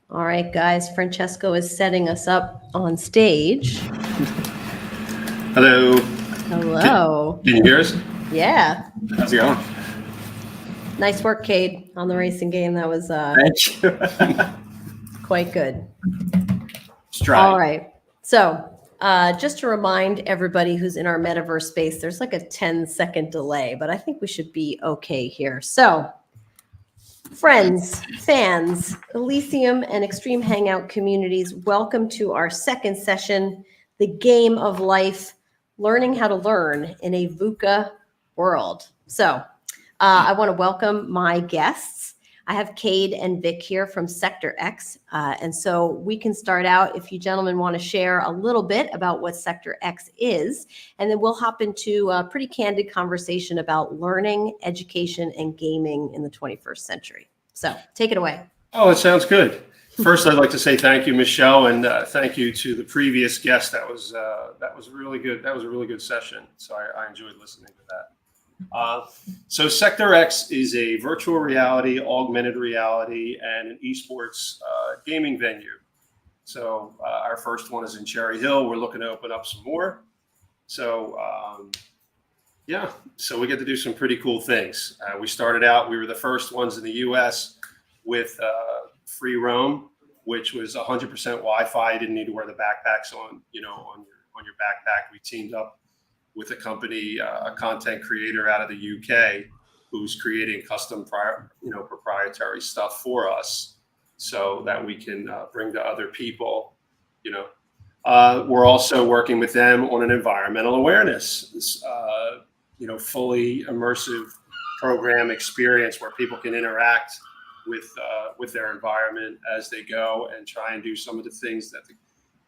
All right, guys, Francesco is setting us up on stage.
Hello.
Hello.
Can you hear us?
Yeah.
How's it going?
Nice work, Cade, on the racing game. That was
Thank you.
quite good.
Let's try.
All right. So just to remind everybody who's in our metaverse space, there's like a 10-second delay, but I think we should be okay here. So friends, fans, Ellysium and Extreme Hangout communities, welcome to our second session, The Game of Life, Learning How to Learn in a VUCA World. So I want to welcome my guests. I have Cade and Vic here from Sector X. And so we can start out if you gentlemen want to share a little bit about what Sector X is, and then we'll hop into a pretty candid conversation about learning, education, and gaming in the 21st century. So take it away.
Oh, it sounds good. First, I'd like to say thank you, Michelle, and thank you to the previous guest. That was really good. That was a really good session. So I enjoyed listening to that. So Sector X is a virtual reality, augmented reality, and an esports gaming venue. So our first one is in Cherry Hill. We're looking to open up some more. So yeah, so we get to do some pretty cool things. We started out, we were the first ones in the US with free roam, which was 100% Wi-Fi. You didn't need to wear the backpacks on your backpack. We teamed up with a company, a content creator out of the UK, who's creating custom, proprietary stuff for us, so that we can bring to other people. We're also working with them on an environmental awareness, fully immersive program experience where people can interact with their environment as they go and try and do some of the things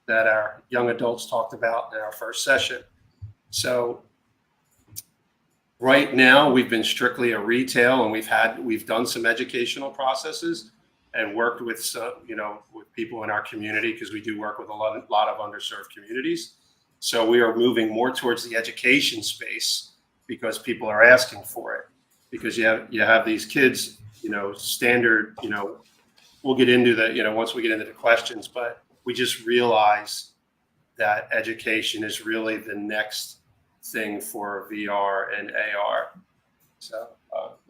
that our young adults talked about in our first session. So right now we've been strictly a retail, and we've done some educational processes and worked with some, with people in our community, because we do work with a lot of underserved communities. So we are moving more towards the education space because people are asking for it, because you have these kids, standard, we'll get into the, once we get into the questions, but we just realize that education is really the next thing for VR and AR.
So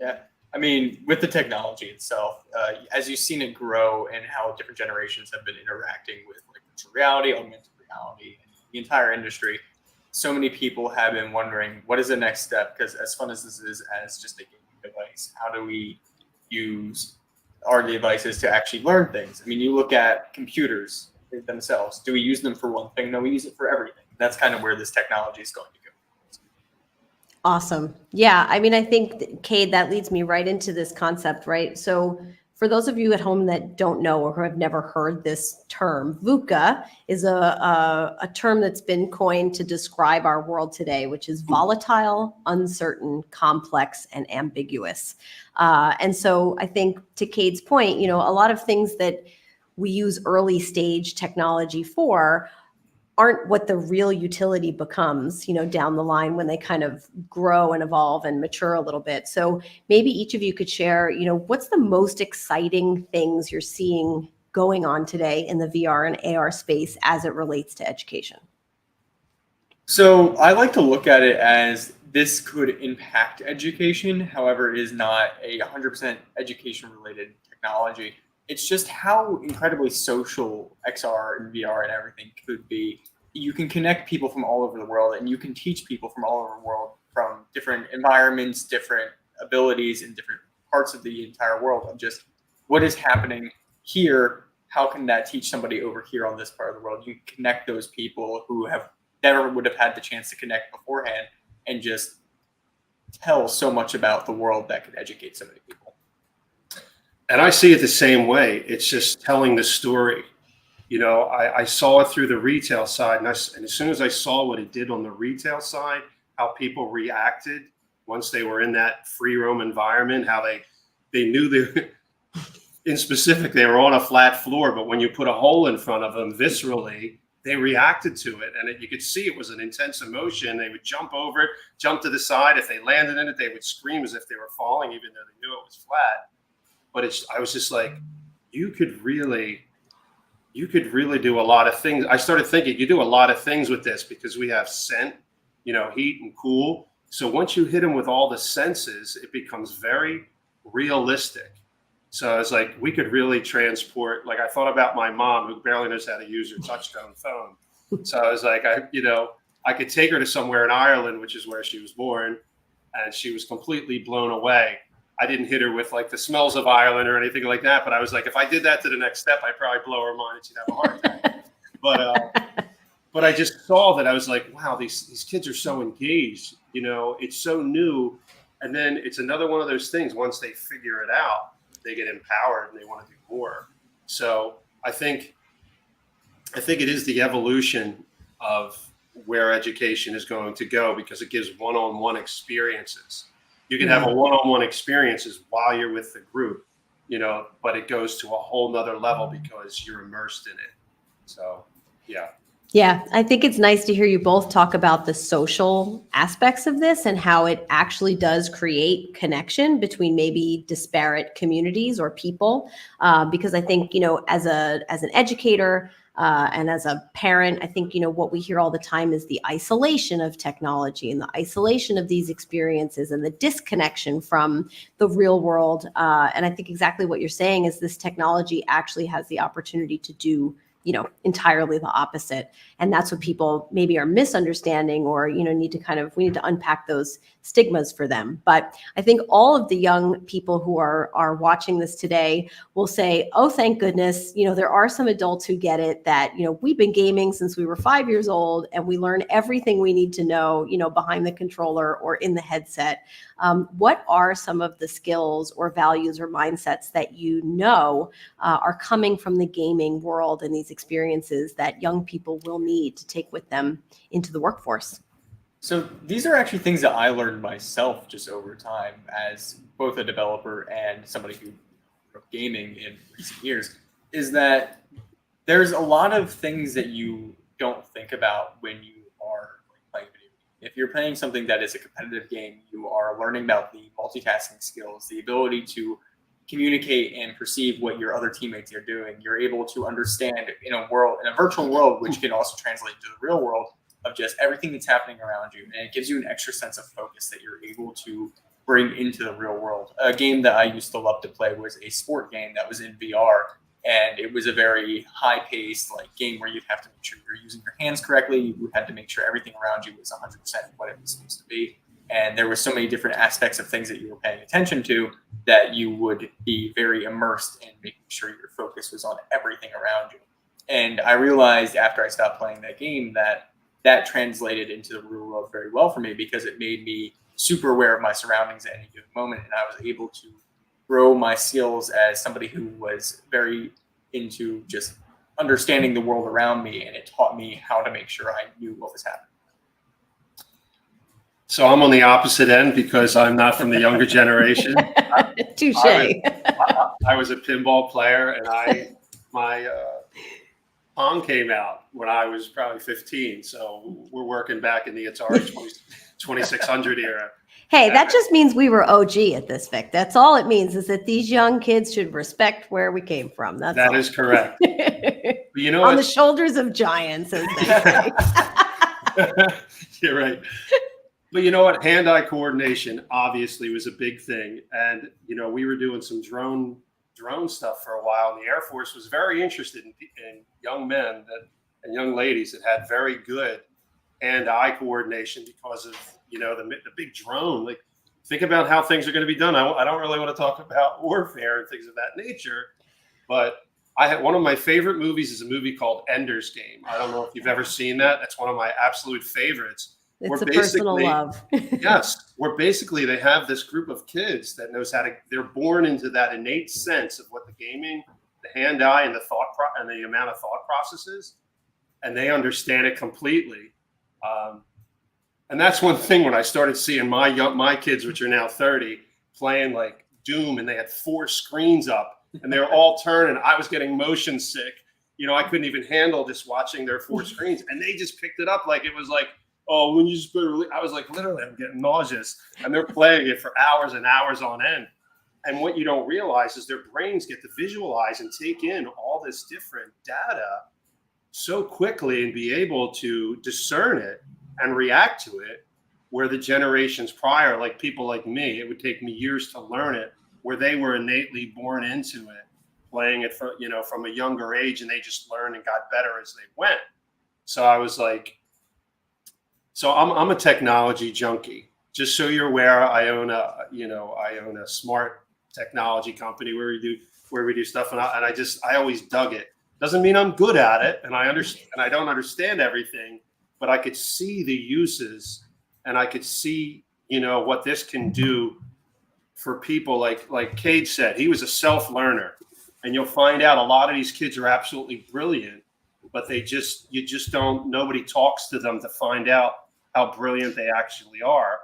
yeah, I mean, with the technology itself, as you've seen it grow and how different generations have been interacting with like virtual reality, augmented reality, and the entire industry, so many people have been wondering, what is the next step? Because as fun as this is as just a gaming device, how do we use our devices to actually learn things? I mean, you look at computers themselves. Do we use them for one thing? No, we use it for everything. That's kind of where this technology is going to go.
Awesome. Yeah. I mean, I think, Cade, that leads me right into this concept, right? So for those of you at home that don't know or who have never heard this term, VUCA is a term that's been coined to describe our world today, which is volatile, uncertain, complex, and ambiguous. And so I think, to Cade's point, a lot of things that we use early stage technology for aren't what the real utility becomes, down the line when they kind of grow and evolve and mature a little bit. So maybe each of you could share, what's the most exciting things you're seeing going on today in the VR and AR space as it relates to education?
So I like to look at it as this could impact education. However, it is not a 100% education related technology. It's just how incredibly social XR and VR and everything could be. You can connect people from all over the world, and you can teach people from all over the world, from different environments, different abilities in different parts of the entire world, of just what is happening here. How can that teach somebody over here on this part of the world? You connect those people who have never would have had the chance to connect beforehand, and just tell so much about the world that could educate so many people.
And I see it the same way. It's just telling the story. I saw it through the retail side, and as soon as I saw what it did on the retail side, how people reacted once they were in that free roam environment, how they knew in specific, they were on a flat floor, but when you put a hole in front of them viscerally, they reacted to it. And you could see it was an intense emotion. They would jump over it, jump to the side. If they landed in it, they would scream as if they were falling, even though they knew it was flat. But I was just like, you could really you could really do a lot of things. I started thinking you do a lot of things with this because we have scent, heat and cool. So once you hit them with all the senses, it becomes very realistic. So I was like, we could really transport, like I thought about my mom who barely knows how to use her touchtone phone. So I was like, I could take her to somewhere in Ireland, which is where she was born, and she was completely blown away. I didn't hit her with like the smells of Ireland or anything like that, but I was like, if I did that to the next step, I'd probably blow her mind and she'd have a heart attack. But I just saw that. I was like, wow, these kids are so engaged. It's so new. And then it's another one of those things. Once they figure it out, they get empowered and they want to do more. So I think it is the evolution of where education is going to go, because it gives one-on-one experiences. You can have a one-on-one experiences while you're with the group, but it goes to a whole nother level because you're immersed in it. So, yeah.
Yeah, I think it's nice to hear you both talk about the social aspects of this and how it actually does create connection between maybe disparate communities or people. Because I think, as an educator and as a parent, I think, what we hear all the time is the isolation of technology and the isolation of these experiences and the disconnection from the real world. And I think exactly what you're saying is this technology actually has the opportunity to do entirely the opposite. And that's what people maybe are misunderstanding or, we need to unpack those stigmas for them. But I think all of the young people who are watching this today will say, oh, thank goodness, there are some adults who get it that, we've been gaming since we were 5 years old and we learn everything we need to know, behind the controller or in the headset. What are some of the skills or values or mindsets that are coming from the gaming world and these experiences that young people will need to take with them into the workforce?
So these are actually things that I learned myself just over time as both a developer and somebody who grew up gaming in recent years, is that there's a lot of things that you don't think about when you are playing video games. If you're playing something that is a competitive game, you are learning about the multitasking skills, the ability to communicate and perceive what your other teammates are doing. You're able to understand in a virtual world, which can also translate to the real world, of just everything that's happening around you. And it gives you an extra sense of focus that you're able to bring into the real world. A game that I used to love to play was a sport game that was in VR. And it was a very high-paced game where you'd have to make sure you're using your hands correctly. You had to make sure everything around you was 100% what it was supposed to be. And there were so many different aspects of things that you were paying attention to that you would be very immersed in making sure your focus was on everything around you. And I realized after I stopped playing that game that translated into the real world very well for me, because it made me super aware of my surroundings at any given moment. And I was able to grow my skills as somebody who was very into just understanding the world around me. And it taught me how to make sure I knew what was happening.
So I'm on the opposite end because I'm not from the younger generation.
Touche.
I was a pinball player, and my Pong came out when I was probably 15. So we're working back in the Atari 2600 era.
Hey, that just means we were OG at this, Vic. That's all it means, is that these young kids should respect where we came from. That
is correct. But
on the shoulders of giants, as they say.
You're right. But you know what? Hand-eye coordination obviously was a big thing. And, we were doing some drone stuff for a while. And the Air Force was very interested in young men and young ladies that had very good hand-eye coordination because of, the big drone. Like, think about how things are going to be done. I don't really want to talk about warfare and things of that nature. But one of my favorite movies is a movie called Ender's Game. I don't know if you've ever seen that. That's one of my absolute favorites.
It's a personal love.
Yes, where basically they have this group of kids that knows they're born into that innate sense of what the gaming, the hand-eye, and and the amount of thought processes, and they understand it completely. And that's one thing when I started seeing my kids, which are now 30, playing like Doom, and they had 4 screens up, and they were all turning. I was getting motion sick. I couldn't even handle just watching their 4 screens, and they just picked it up like it was like, oh, when you just I was like, literally, I'm getting nauseous. And they're playing it for hours and hours on end. And what you don't realize is their brains get to visualize and take in all this different data so quickly and be able to discern it and react to it, where the generations prior, like people like me, it would take me years to learn it, where they were innately born into it, playing it for, from a younger age, and they just learned and got better as they went. So I was like, so I'm a technology junkie. Just so you're aware, I own a smart technology company where we do stuff, and I always dug it. Doesn't mean I'm good at it, and I understand, and I don't understand everything, but I could see the uses, and I could see, what this can do for people. Like Cade said, he was a self-learner, and you'll find out a lot of these kids are absolutely brilliant, but nobody talks to them to find out how brilliant they actually are.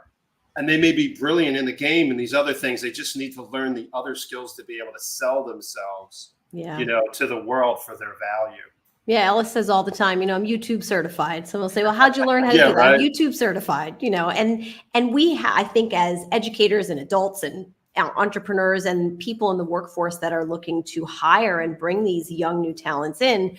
And they may be brilliant in the game and these other things. They just need to learn the other skills to be able to sell themselves, to the world for their value.
Yeah, Ellis says all the time, I'm YouTube certified. Someone will say, well, how'd you learn how to do that?
Right.
I'm YouTube certified, and we, I think as educators and adults and entrepreneurs and people in the workforce that are looking to hire and bring these young new talents in,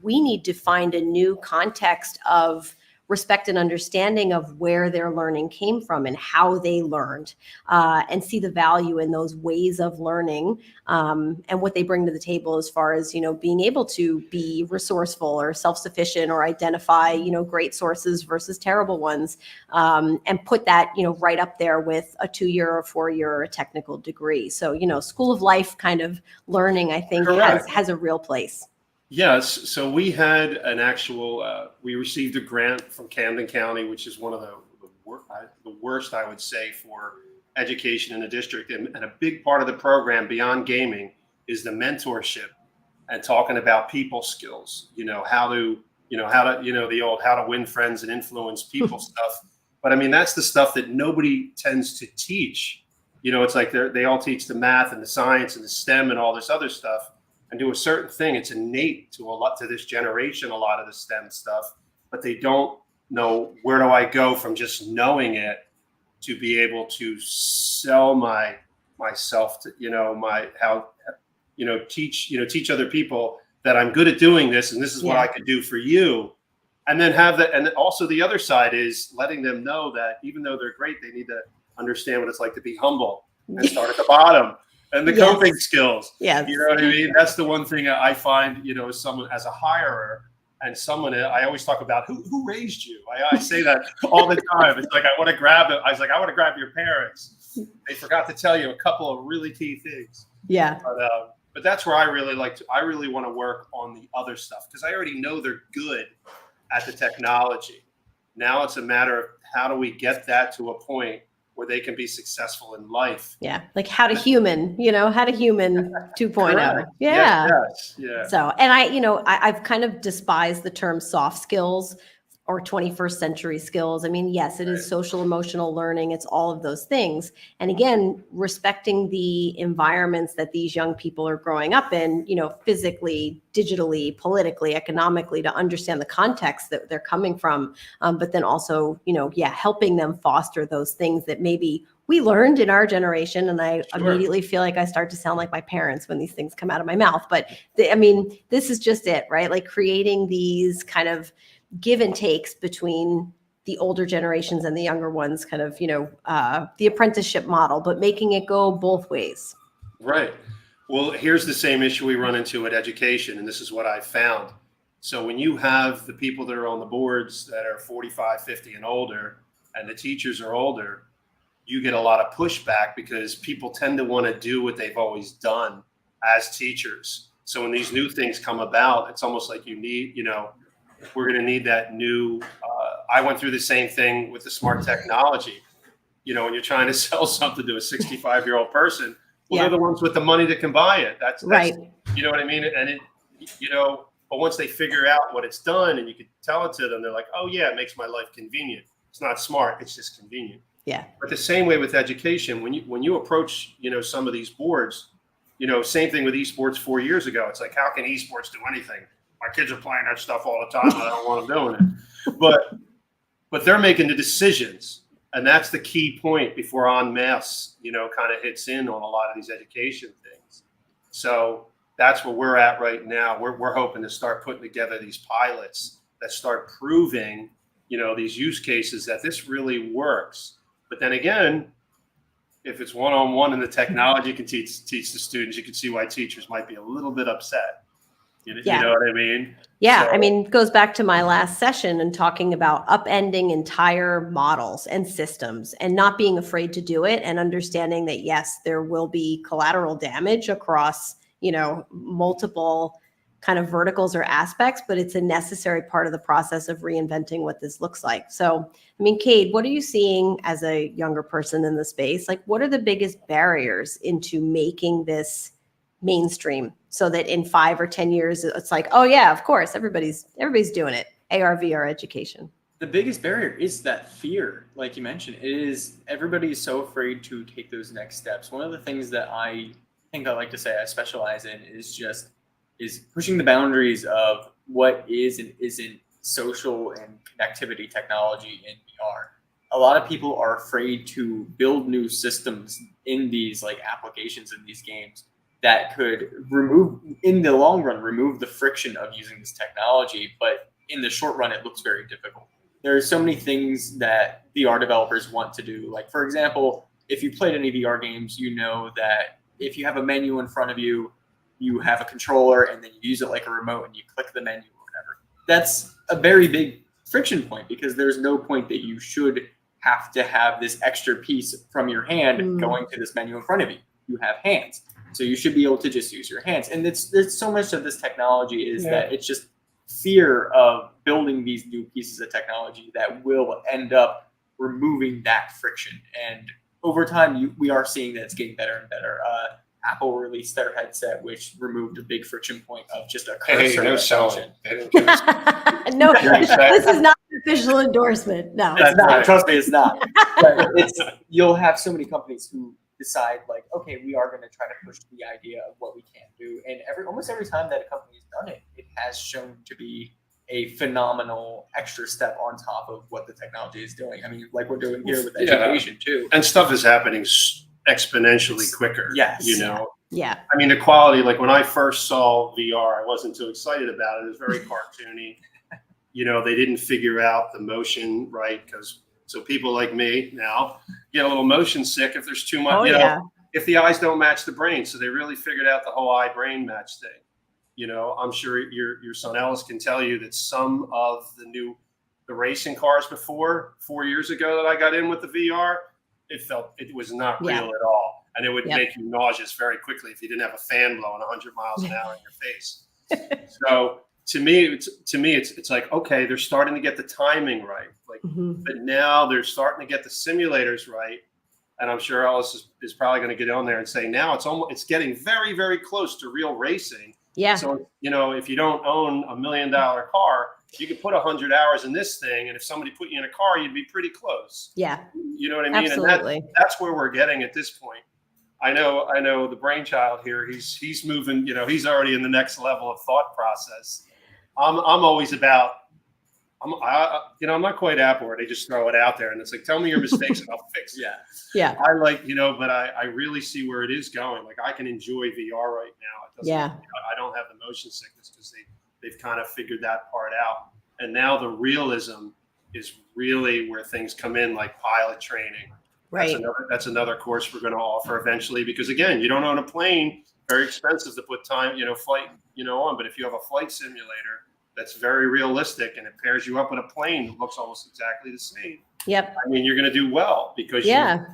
we need to find a new context of respect and understanding of where their learning came from and how they learned, and see the value in those ways of learning, and what they bring to the table as far as, being able to be resourceful or self-sufficient or identify, great sources versus terrible ones, and put that, right up there with a 2-year or 4-year or a technical degree. So, school of life kind of learning, I think, has a real place.
Yes. So we had an actual, we received a grant from Camden County, which is one of the worst, I would say, for education in the district. And a big part of the program beyond gaming is the mentorship and talking about people skills, how to win friends and influence people stuff. But I mean, that's the stuff that nobody tends to teach. It's like they all teach the math and the science and the STEM and all this other stuff. And do a certain thing, it's innate to this generation, a lot of the STEM stuff, but they don't know, where do I go from just knowing it to be able to sell myself to, teach other people that I'm good at doing this, and this is what I could do for you. And then have that. And also the other side is letting them know that even though they're great, they need to understand what it's like to be humble and start at the bottom. And the coping skills.
Yes.
You know what I mean? That's the one thing I find, as someone, as a hirer and someone, I always talk about who raised you. I say that all the time. It's like, I want to grab it. I was like, I want to grab your parents. They forgot to tell you a couple of really key things.
Yeah.
But that's where I really want to work on the other stuff, because I already know they're good at the technology. Now it's a matter of how do we get that to a point where they can be successful in life.
Yeah. Like how to human 2.0.
Correct.
Yeah.
Yes. Yeah.
So, and I've kind of despised the term soft skills or 21st century skills. I mean, yes, it is social emotional learning. It's all of those things. And again, respecting the environments that these young people are growing up in, physically, digitally, politically, economically, to understand the context that they're coming from. But then also, helping them foster those things that maybe we learned in our generation. And I immediately feel like I start to sound like my parents when these things come out of my mouth. But this is just it, right? Like creating these kind of give and takes between the older generations and the younger ones, kind of, the apprenticeship model, but making it go both ways.
Right. Well, here's the same issue we run into at education, and this is what I found. So when you have the people that are on the boards that are 45, 50 and older, and the teachers are older, you get a lot of pushback because people tend to want to do what they've always done as teachers. So when these new things come about, it's almost like you need, we're going to need that new, I went through the same thing with the smart technology. When you're trying to sell something to a 65-year-old person, they're the ones with the money that can buy it. That's right. You know what I mean? And but once they figure out what it's done and you can tell it to them, they're like, oh yeah, it makes my life convenient. It's not smart. It's just convenient.
Yeah.
But the same way with education, when you approach, some of these boards, same thing with esports 4 years ago. It's like, how can esports do anything? My kids are playing that stuff all the time. I don't want them doing it. But they're making the decisions. And that's the key point before en masse, kind of hits in on a lot of these education things. So that's where we're at right now. We're hoping to start putting together these pilots that start proving, these use cases that this really works. But then again, if it's one-on-one and the technology can teach the students, you can see why teachers might be a little bit upset. You know what I mean?
Yeah,
So,
I mean, it goes back to my last session and talking about upending entire models and systems and not being afraid to do it and understanding that, yes, there will be collateral damage across, multiple kind of verticals or aspects, but it's a necessary part of the process of reinventing what this looks like. So, I mean, Cade, what are you seeing as a younger person in the space? Like, what are the biggest barriers into making this mainstream so that in 5 or 10 years, it's like, oh yeah, of course, everybody's doing it. AR, VR education.
The biggest barrier is that fear, like you mentioned. It is, everybody is so afraid to take those next steps. One of the things that I think I like to say I specialize in is pushing the boundaries of what is and isn't social and connectivity technology in VR. A lot of people are afraid to build new systems in these like applications in these games that could in the long run, remove the friction of using this technology. But in the short run, it looks very difficult. There are so many things that VR developers want to do. Like, for example, if you played any VR games, you know that if you have a menu in front of you, you have a controller and then you use it like a remote and you click the menu or whatever. That's a very big friction point because there's no point that you should have to have this extra piece from your hand going to this menu in front of you. You have hands. So you should be able to just use your hands. And there's so much of this technology is that it's just fear of building these new pieces of technology that will end up removing that friction. And over time, we are seeing that it's getting better and better. Apple released their headset, which removed a big friction point of just a cursor.
no selling.
No, this is not an official endorsement. No,
it's not. Right. Trust me, it's not. But you'll have so many companies who decide like, okay, we are going to try to push the idea of what we can do. And almost every time that a company has done it, it has shown to be a phenomenal extra step on top of what the technology is doing. I mean, like we're doing here with education too.
And stuff is happening exponentially quicker.
Yes.
Yeah.
I mean, the quality, like when I first saw VR, I wasn't too excited about it. It was very cartoony. They didn't figure out the motion right so people like me now get a little motion sick if there's too much, if the eyes don't match the brain. So they really figured out the whole eye-brain match thing. I'm sure your son Ellis can tell you that some of the racing cars before 4 years ago that I got in with the VR, it was not real at all. And it would make you nauseous very quickly if you didn't have a fan blowing 100 miles an hour in your face. So to me, it's like, okay, they're starting to get the timing right. Like, but now they're starting to get the simulators right. And I'm sure Ellis is probably going to get on there and say now it's getting very, very close to real racing.
Yeah.
So, if you don't own $1 million car, you could put 100 hours in this thing. And if somebody put you in a car, you'd be pretty close.
Yeah.
You know what I mean?
Absolutely.
And that's where we're getting at this point. I know the brainchild here, he's moving, he's already in the next level of thought process. I'm always about, I'm not quite Apple where they just throw it out there and it's like, tell me your mistakes and I'll fix it.
Yeah.
I like, but I really see where it is going. Like I can enjoy VR right now. I don't have the motion sickness because they've kind of figured that part out. And now the realism is really where things come in, like pilot training.
Right.
That's another course we're going to offer eventually, because again, you don't own a plane, very expensive to put time, flight, on. But if you have a flight simulator that's very realistic and it pairs you up with a plane that looks almost exactly the same.
Yep.
I mean, you're going to do well because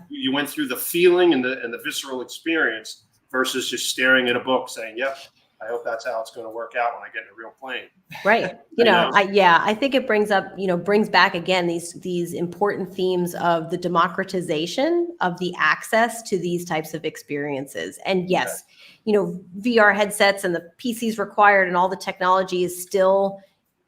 you went through the feeling and the visceral experience versus just staring at a book saying, yep, I hope that's how it's going to work out when I get in a real plane.
Right. I think it brings back again these important themes of the democratization of the access to these types of experiences. And yes, VR headsets and the PCs required and all the technology is still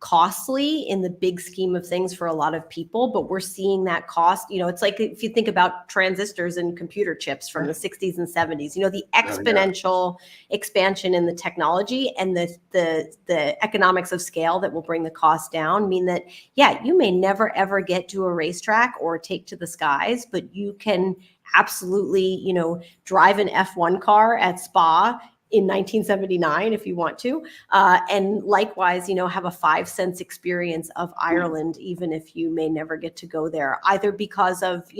costly in the big scheme of things for a lot of people, but we're seeing that cost, it's like if you think about transistors and computer chips from the 60s and 70s, the exponential expansion in the technology and the economics of scale that will bring the cost down mean that, you may never ever get to a racetrack or take to the skies, but you can absolutely, drive an F1 car at Spa in 1979 if you want to, and likewise, have a 5 cents experience of Ireland, even if you may never get to go there, either because of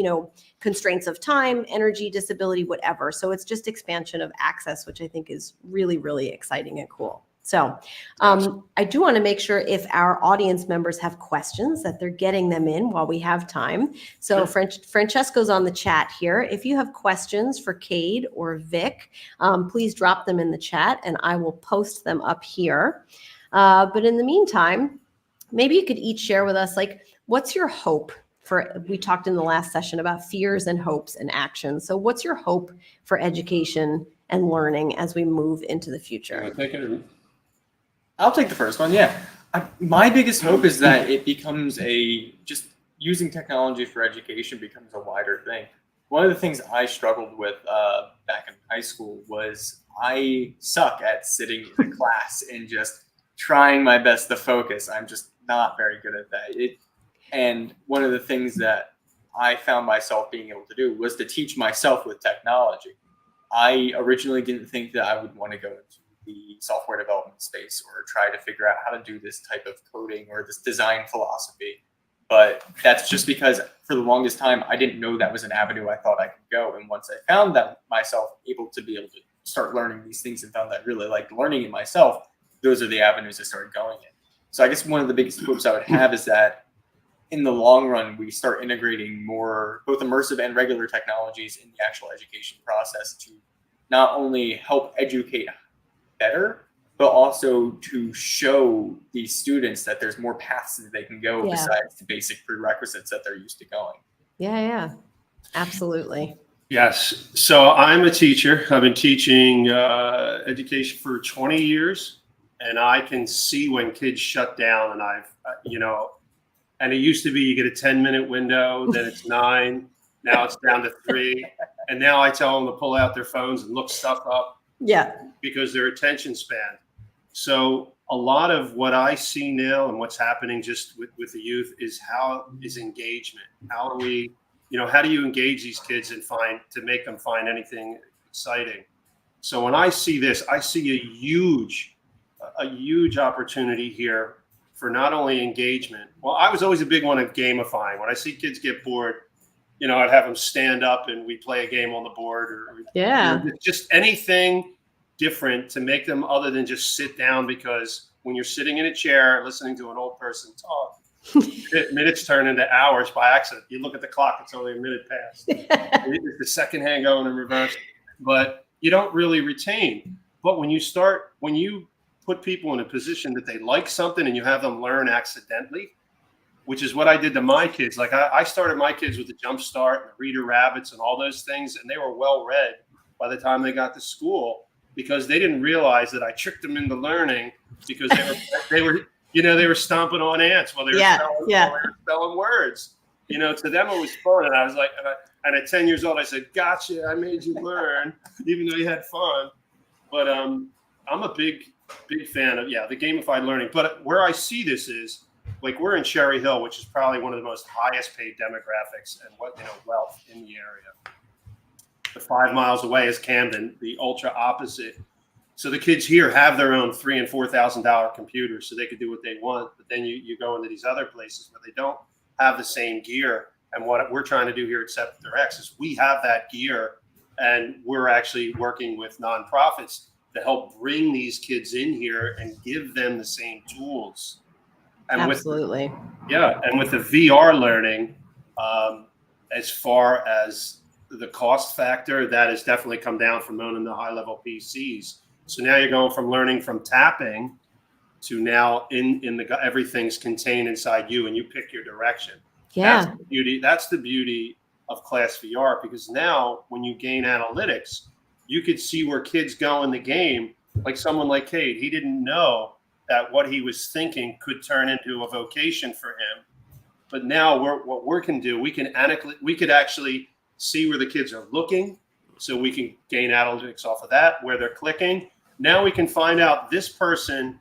constraints of time, energy, disability, whatever. So it's just expansion of access, which I think is really, really exciting and cool. So I do want to make sure if our audience members have questions that they're getting them in while we have time. So Francesco's on the chat here. If you have questions for Cade or Vic, please drop them in the chat and I will post them up here. But in the meantime, maybe you could each share with us, what's your hope we talked in the last session about fears and hopes and actions. So what's your hope for education and learning as we move into the future?
I'll take the first one. Yeah. My biggest hope is that it becomes just using technology for education becomes a wider thing. One of the things I struggled with back in high school was I suck at sitting in a class and just trying my best to focus. I'm just not very good at that. And one of the things that I found myself being able to do was to teach myself with technology. I originally didn't think that I would want to go into the software development space or try to figure out how to do this type of coding or this design philosophy. But that's just because for the longest time, I didn't know that was an avenue I thought I could go. And once I found that myself able to start learning these things and found that I really liked learning it myself, those are the avenues I started going in. So I guess one of the biggest hopes I would have is that in the long run, we start integrating more both immersive and regular technologies in the actual education process to not only help educate better, but also to show these students that there's more paths that they can go besides the basic prerequisites that they're used to going.
Yeah, absolutely.
Yes. So I'm a teacher. I've been teaching education for 20 years, and I can see when kids shut down. And and it used to be you get a 10-minute window, then it's 9, now it's down to 3, and now I tell them to pull out their phones and look stuff up. Yeah. Because their attention span. So a lot of what I see now and what's happening just with the youth is engagement. How do we, how do you engage these kids and to make them find anything exciting? So when I see this, I see a huge opportunity here for not only engagement. Well, I was always a big one of gamifying. When I see kids get bored, I'd have them stand up and we play a game on the board or just anything different to make them other than just sit down, because when you're sitting in a chair listening to an old person talk, minutes turn into hours by accident. You look at the clock, it's only a minute past. It's the second hand going in reverse, but you don't really retain. But when you put people in a position that they like something and you have them learn accidentally, which is what I did to my kids. Like I started my kids with the Jump Start and the Reader Rabbits and all those things, and they were well read by the time they got to school, because they didn't realize that I tricked them into learning, because they were stomping on ants while they were spelling words. To them it was fun, and I was like, and at 10 years old I said, "Gotcha, I made you learn," even though you had fun. But I'm a big fan of the gamified learning. But where I see this is, like, we're in Cherry Hill, which is probably one of the most highest paid demographics and wealth in the area. The 5 miles away is Camden, the ultra opposite. So the kids here have their own $3,000 and $4,000 computers, so they could do what they want. But then you go into these other places where they don't have the same gear. And what we're trying to do here at Scepter X is we have that gear, and we're actually working with nonprofits to help bring these kids in here and give them the same tools. And
absolutely.
And with the VR learning, as far as the cost factor, that has definitely come down from owning the high-level PCs. So now you're going from learning from tapping to now everything's contained inside you, and you pick your direction. Yeah, that's the beauty of Class VR, because now when you gain analytics, you could see where kids go in the game. Like someone like Cade, he didn't know that what he was thinking could turn into a vocation for him. But now what we can do, we could actually see where the kids are looking, so we can gain analytics off of that, where they're clicking. Now we can find out this person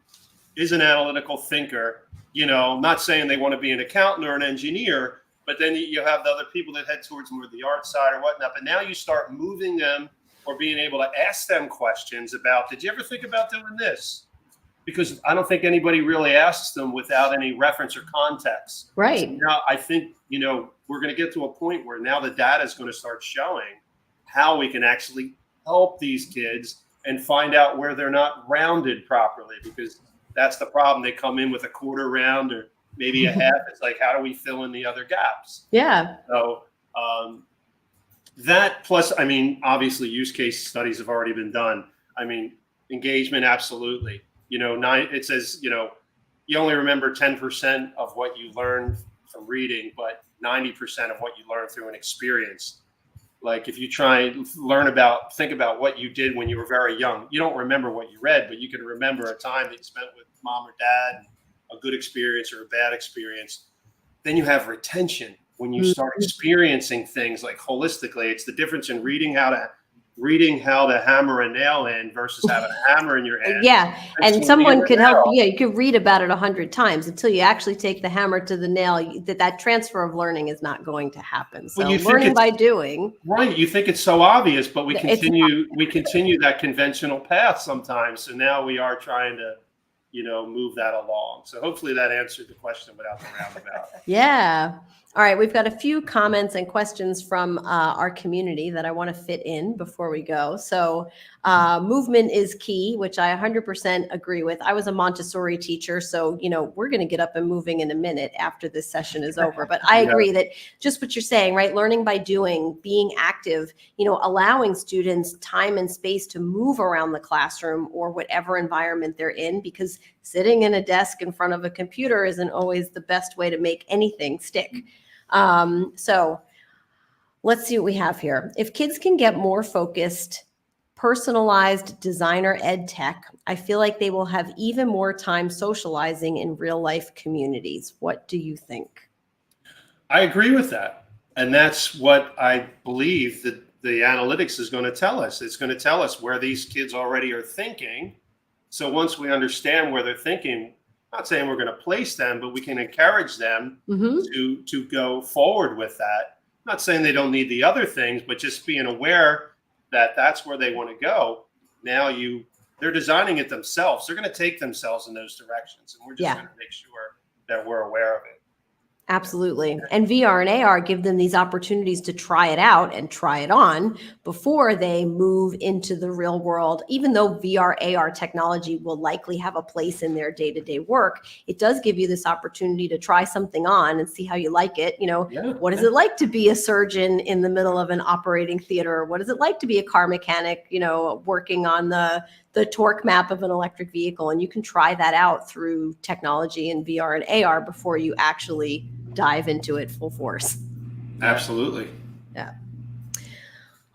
is an analytical thinker, not saying they want to be an accountant or an engineer, but then you have the other people that head towards more the art side or whatnot. But now you start moving them or being able to ask them questions about, did you ever think about doing this? Because I don't think anybody really asks them without any reference or context.
Right.
So now I think, we're going to get to a point where now the data is going to start showing how we can actually help these kids and find out where they're not rounded properly, because that's the problem. They come in with a quarter round or maybe a half. It's like, how do we fill in the other gaps?
Yeah.
So that plus, obviously use case studies have already been done. Engagement, absolutely. It says, you only remember 10% of what you learned from reading, but 90% of what you learn through an experience. Like if you try and think about what you did when you were very young, you don't remember what you read, but you can remember a time that you spent with mom or dad, a good experience or a bad experience. Then you have retention when you start experiencing things like holistically. It's the difference in reading how to hammer a nail in versus having a hammer in your hand.
Yeah. And someone could help. Yeah. You could read about it 100 times until you actually take the hammer to the nail. That transfer of learning is not going to happen. So learning by doing.
Right. You think it's so obvious, but we continue that conventional path sometimes. So now we are trying to, move that along. So hopefully that answered the question without the roundabout.
Yeah. All right, we've got a few comments and questions from our community that I want to fit in before we go. So movement is key, which I 100% agree with. I was a Montessori teacher, so, we're going to get up and moving in a minute after this session is over. But I agree that just what you're saying, right? Learning by doing, being active, allowing students time and space to move around the classroom or whatever environment they're in, because sitting in a desk in front of a computer isn't always the best way to make anything stick. So let's see what we have here. If kids can get more focused, personalized designer ed tech, I feel like they will have even more time socializing in real life communities. What do you think?
I agree with that. And that's what I believe that the analytics is going to tell us. It's going to tell us where these kids already are thinking. So once we understand where they're thinking, not saying we're going to place them, but we can encourage them to go forward with that. Not saying they don't need the other things, but just being aware that that's where they want to go. Now they're designing it themselves. They're going to take themselves in those directions. And we're just going to make sure that we're aware of it.
Absolutely. And VR and AR give them these opportunities to try it out and try it on before they move into the real world. Even though VR, AR technology will likely have a place in their day-to-day work, it does give you this opportunity to try something on and see how you like it. What is it like to be a surgeon in the middle of an operating theater? What is it like to be a car mechanic, working on the torque map of an electric vehicle? And you can try that out through technology and VR and AR before you actually dive into it full force.
Absolutely.
Yeah.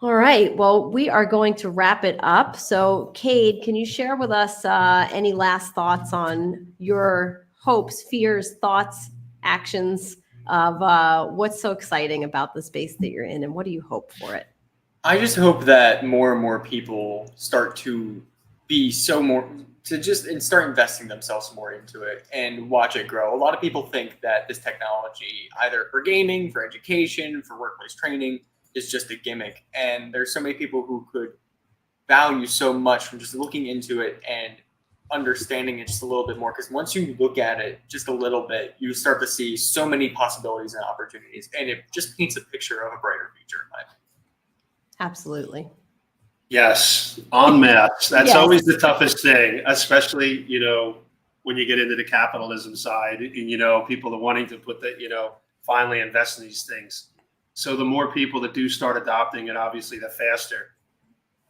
All right. Well, we are going to wrap it up. So, Cade, can you share with us any last thoughts on your hopes, fears, thoughts, actions of what's so exciting about the space that you're in, and what do you hope for it?
I just hope that more and more people start to start investing themselves more into it and watch it grow. A lot of people think that this technology, either for gaming, for education, for workplace training, is just a gimmick. And there's so many people who could value so much from just looking into it and understanding it just a little bit more. Because once you look at it just a little bit, you start to see so many possibilities and opportunities. And it just paints a picture of a brighter future in my opinion.
Absolutely.
Yes, en masse. That's always the toughest thing, especially, when you get into the capitalism side and, people are wanting to put that, finally invest in these things. So the more people that do start adopting it, obviously, the faster.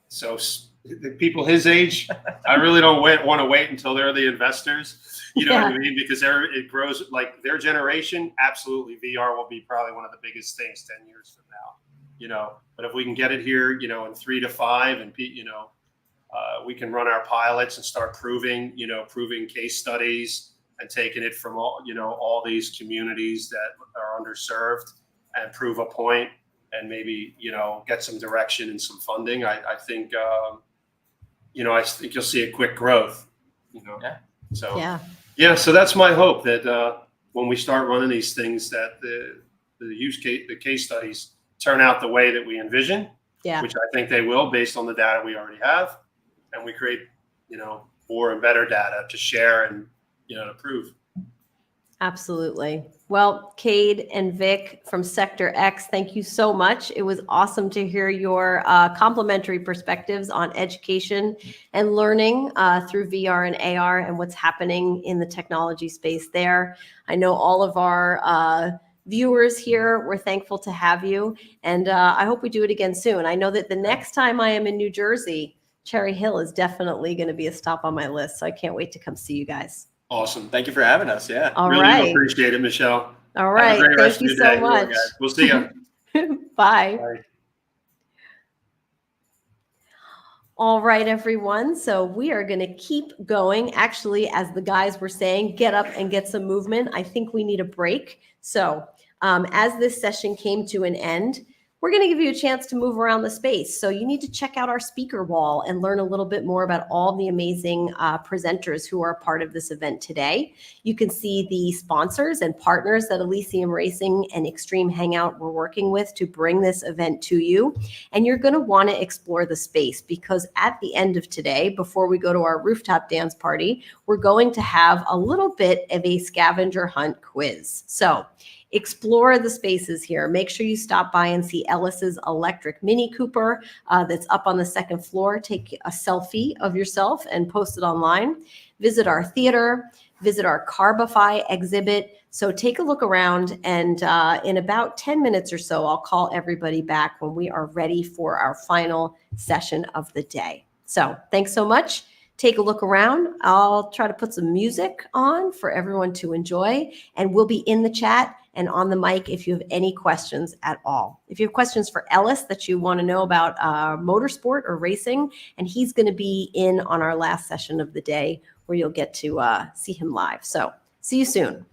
So the people his age, I really don't want to wait until they're the investors. You know what I mean? Because it grows like their generation. Absolutely, VR will be probably one of the biggest things 10 years from now. But if we can get it here, in 3 to 5, and we can run our pilots and start proving case studies and taking it from all these communities that are underserved and prove a point and maybe, get some direction and some funding. I think you'll see a quick growth,
Yeah.
So,
Yeah.
so that's my hope that when we start running these things, that the case studies turn out the way that we envision,
Yeah.
which I think they will based on the data we already have, and we create, more and better data to share and, to prove.
Absolutely. Well, Cade and Vic from Sector X, thank you so much. It was awesome to hear your complimentary perspectives on education and learning through VR and AR and what's happening in the technology space there. I know all of our viewers here, we're thankful to have you. And I hope we do it again soon. I know that the next time I am in New Jersey, Cherry Hill is definitely going to be a stop on my list. So I can't wait to come see you guys.
Awesome.
Thank you for having us. Yeah.
All
Really
right.
appreciate it, Michelle.
All right.
Have a great rest
Thank
of
you
your
so
day.
much.
We'll see you.
Bye.
Bye.
All right, everyone. So we are going to keep going. Actually, as the guys were saying, get up and get some movement. I think we need a break. So as this session came to an end, we're going to give you a chance to move around the space. So you need to check out our speaker wall and learn a little bit more about all the amazing presenters who are a part of this event today. You can see the sponsors and partners that Ellysium Racing and Extreme Hangout were working with to bring this event to you. And you're going to want to explore the space because at the end of today, before we go to our rooftop dance party, we're going to have a little bit of a scavenger hunt quiz. So explore the spaces here. Make sure you stop by and see Ellis's electric Mini Cooper that's up on the second floor. Take a selfie of yourself and post it online. Visit our theater, visit our Carbify exhibit. So take a look around, and in about 10 minutes or so, I'll call everybody back when we are ready for our final session of the day. So thanks so much. Take a look around. I'll try to put some music on for everyone to enjoy, and we'll be in the chat and on the mic if you have any questions at all. If you have questions for Ellis that you want to know about motorsport or racing, and he's going to be in on our last session of the day where you'll get to see him live. So see you soon.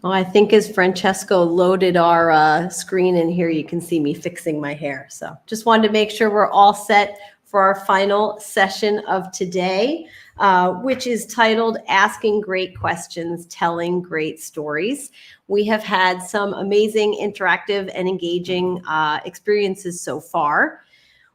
Well, I think as Francesco loaded our screen in here, you can see me fixing my hair. So just wanted to make sure we're all set for our final session of today, which is titled Asking Great Questions, Telling Great Stories. We have had some amazing interactive and engaging experiences so far.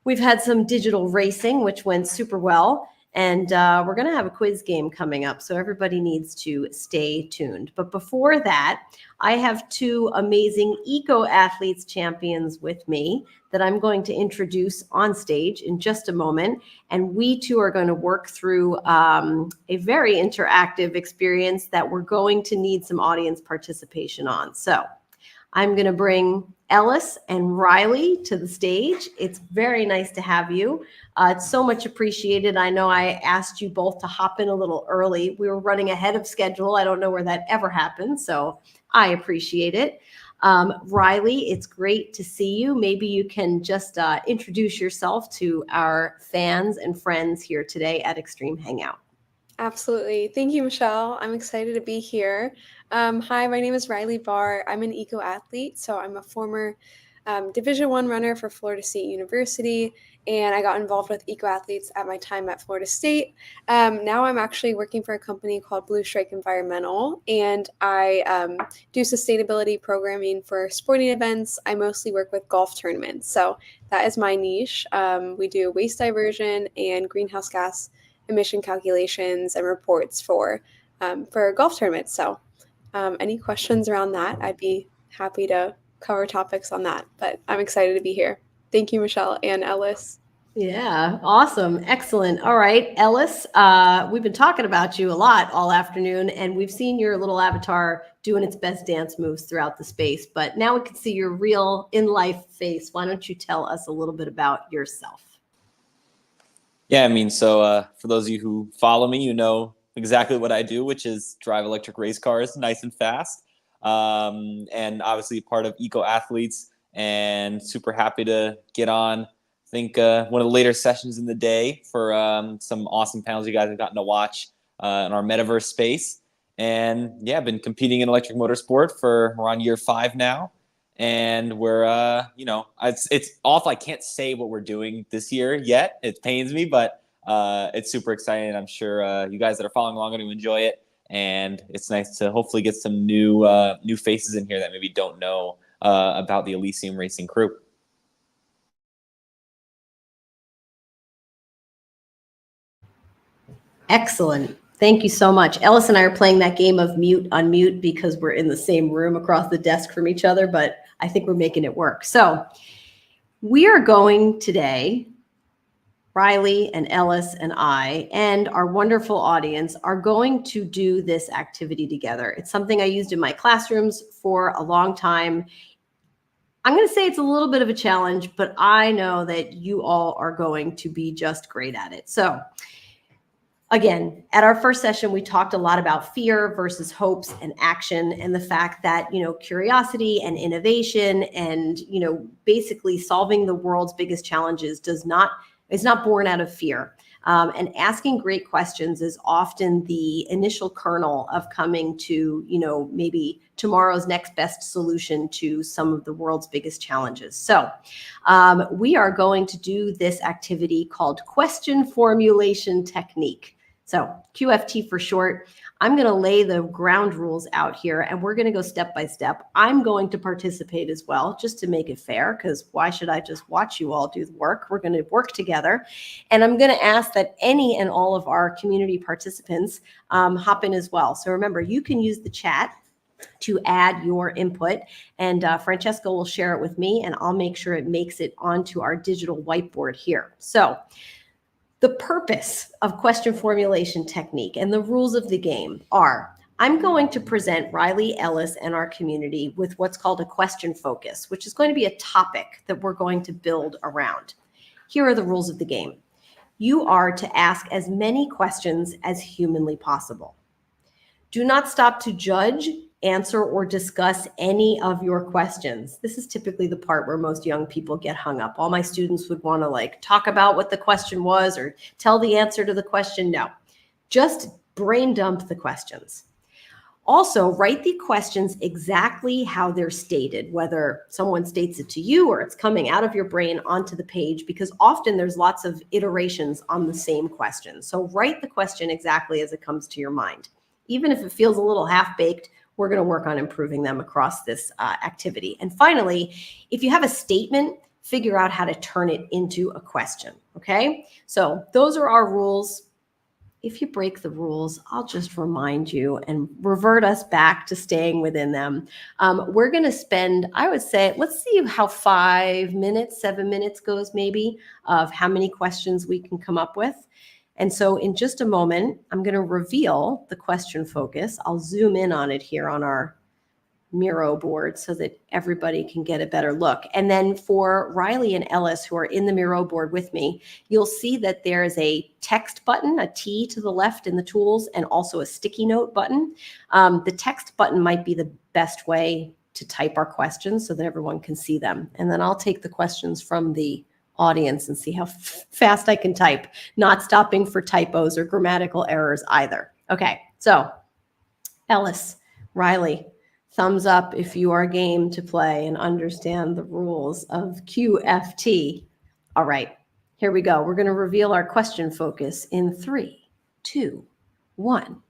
We've had some digital racing, which went super well. And we're going to have a quiz game coming up, so everybody needs to stay tuned. But before that, I have two amazing eco-athletes champions with me that I'm going to introduce on stage in just a moment. And we two are going to work through a very interactive experience that we're going to need some audience participation on. So I'm going to bring Ellis and Riley to the stage. It's very nice to have you. It's so much appreciated. I know I asked you both to hop in a little early. We were running ahead of schedule. I don't know where that ever happened, so I appreciate it. Riley, it's great to see you. Maybe you can just introduce yourself to our fans and friends here today at Extreme Hangout.
Absolutely. Thank you, Michelle. I'm excited to be here. Hi, my name is Riley Barr. I'm an eco-athlete, so I'm a former Division I runner for Florida State University, and I got involved with eco-athletes at my time at Florida State. Now I'm actually working for a company called Blue Strike Environmental, and I do sustainability programming for sporting events. I mostly work with golf tournaments, so that is my niche. We do waste diversion and greenhouse gas emission calculations and reports for golf tournaments. So any questions around that, I'd be happy to cover topics on that, but I'm excited to be here. Thank you, Michelle and Ellis.
Yeah, awesome. Excellent. All right, Ellis, we've been talking about you a lot all afternoon, and we've seen your little avatar doing its best dance moves throughout the space, but now we can see your real in-life face. Why don't you tell us a little bit about yourself?
Yeah, I mean, so for those of you who follow me, you know exactly what I do, which is drive electric race cars nice and fast. And obviously part of Eco Athletes, and super happy to get on, I think, one of the later sessions in the day for some awesome panels you guys have gotten to watch in our metaverse space. And yeah, I've been competing in electric motorsport for around year 5 now. And we're, you know, it's off. I can't say what we're doing this year yet. It pains me, but it's super exciting. I'm sure you guys that are following along are going to enjoy it. And it's nice to hopefully get some new faces in here that maybe don't know about the Ellysium racing crew.
Excellent. Thank you so much. Ellis and I are playing that game of mute, unmute because we're in the same room across the desk from each other, but I think we're making it work. So we are going today, Riley and Ellis and I and our wonderful audience are going to do this activity together. It's something I used in my classrooms for a long time. I'm going to say it's a little bit of a challenge, but I know that you all are going to be just great at it. So again, at our first session, we talked a lot about fear versus hopes and action, and the fact that, you know, curiosity and innovation and, you know, basically solving the world's biggest challenges is not born out of fear. And asking great questions is often the initial kernel of coming to, you know, maybe tomorrow's next best solution to some of the world's biggest challenges. So we are going to do this activity called question formulation technique. So QFT for short. I'm going to lay the ground rules out here, and we're going to go step by step. I'm going to participate as well, just to make it fair, because why should I just watch you all do the work? We're going to work together. And I'm going to ask that any and all of our community participants hop in as well. So remember, you can use the chat to add your input, and Francesca will share it with me, and I'll make sure it makes it onto our digital whiteboard here. So the purpose of question formulation technique and the rules of the game are, I'm going to present Riley, Ellis, and our community with what's called a question focus, which is going to be a topic that we're going to build around. Here are the rules of the game. You are to ask as many questions as humanly possible. Do not stop to judge, answer, or discuss any of your questions. This is typically the part where most young people get hung up. All my students would want to like talk about what the question was or tell the answer to the question. No, just brain dump the questions. Also, write the questions exactly how they're stated, whether someone states it to you or it's coming out of your brain onto the page, because often there's lots of iterations on the same question. So write the question exactly as it comes to your mind. Even if it feels a little half-baked, we're going to work on improving them across this activity. And finally, if you have a statement, figure out how to turn it into a question, okay? So those are our rules. If you break the rules, I'll just remind you and revert us back to staying within them. We're going to spend, I would say, let's see how 5 minutes, 7 minutes goes maybe, of how many questions we can come up with. And so in just a moment, I'm going to reveal the question focus. I'll zoom in on it here on our Miro board so that everybody can get a better look. And then for Riley and Ellis, who are in the Miro board with me, you'll see that there's a text button, a T to the left in the tools, and also a sticky note button. The text button might be the best way to type our questions so that everyone can see them. And then I'll take the questions from the audience and see how fast I can type, not stopping for typos or grammatical errors either. Okay, so Ellis, Riley, thumbs up if you are game to play and understand the rules of QFT. All right, here we go. We're going to reveal our question focus in 3, 2, 1.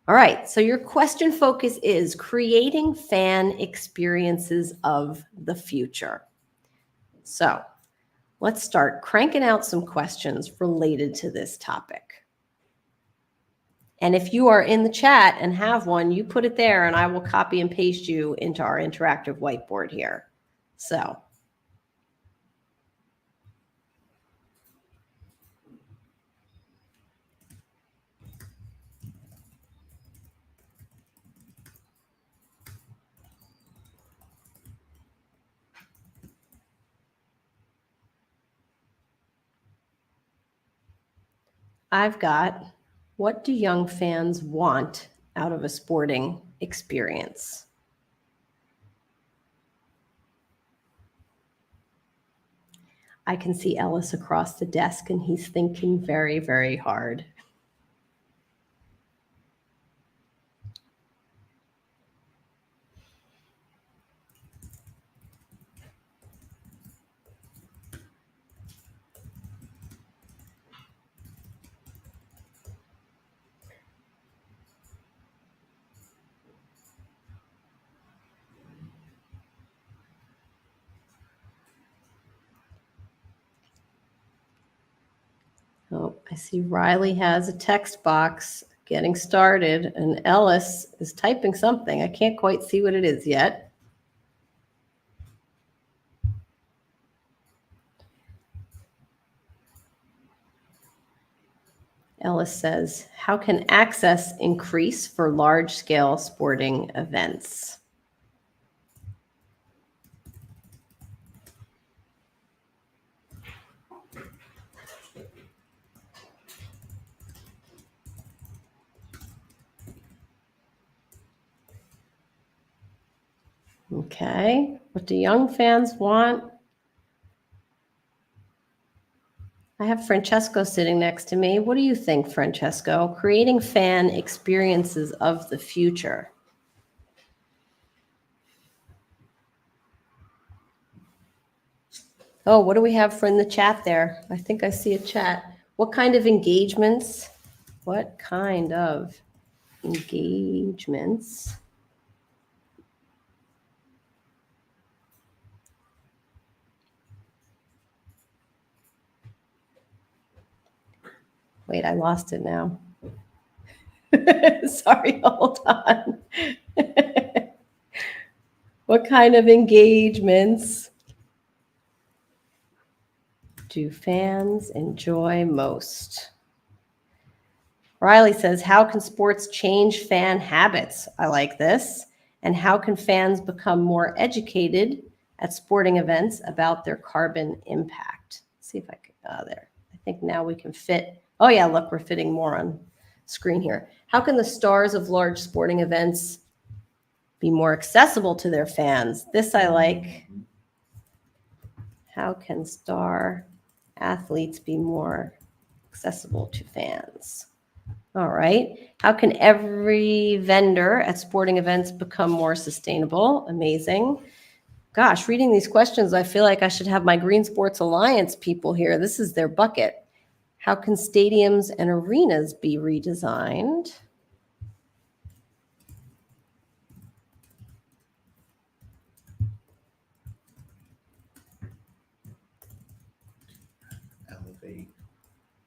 All right, so your question focus is creating fan experiences of the future. So let's start cranking out some questions related to this topic. And if you are in the chat and have one, you put it there and I will copy and paste you into our interactive whiteboard here. So I've got, what do young fans want out of a sporting experience? I can see Ellis across the desk and he's thinking very, very hard. Oh, I see Riley has a text box getting started and Ellis is typing something. I can't quite see what it is yet. Ellis says, how can access increase for large-scale sporting events? Okay, what do young fans want? I have Francesco sitting next to me. What do you think, Francesco? Creating fan experiences of the future. Oh, what do we have for in the chat there? I think I see a chat. What kind of engagements? What kind of engagements? Wait, I lost it now. Sorry, hold on. What kind of engagements do fans enjoy most? Riley says, how can sports change fan habits? I like this. And how can fans become more educated at sporting events about their carbon impact? Let's see if I can, there. I think now we can fit. Oh yeah, look, we're fitting more on screen here. How can the stars of large sporting events be more accessible to their fans? This I like. How can star athletes be more accessible to fans? All right. How can every vendor at sporting events become more sustainable? Amazing. Gosh, reading these questions, I feel like I should have my Green Sports Alliance people here. This is their bucket. How can stadiums and arenas be redesigned?
Elevate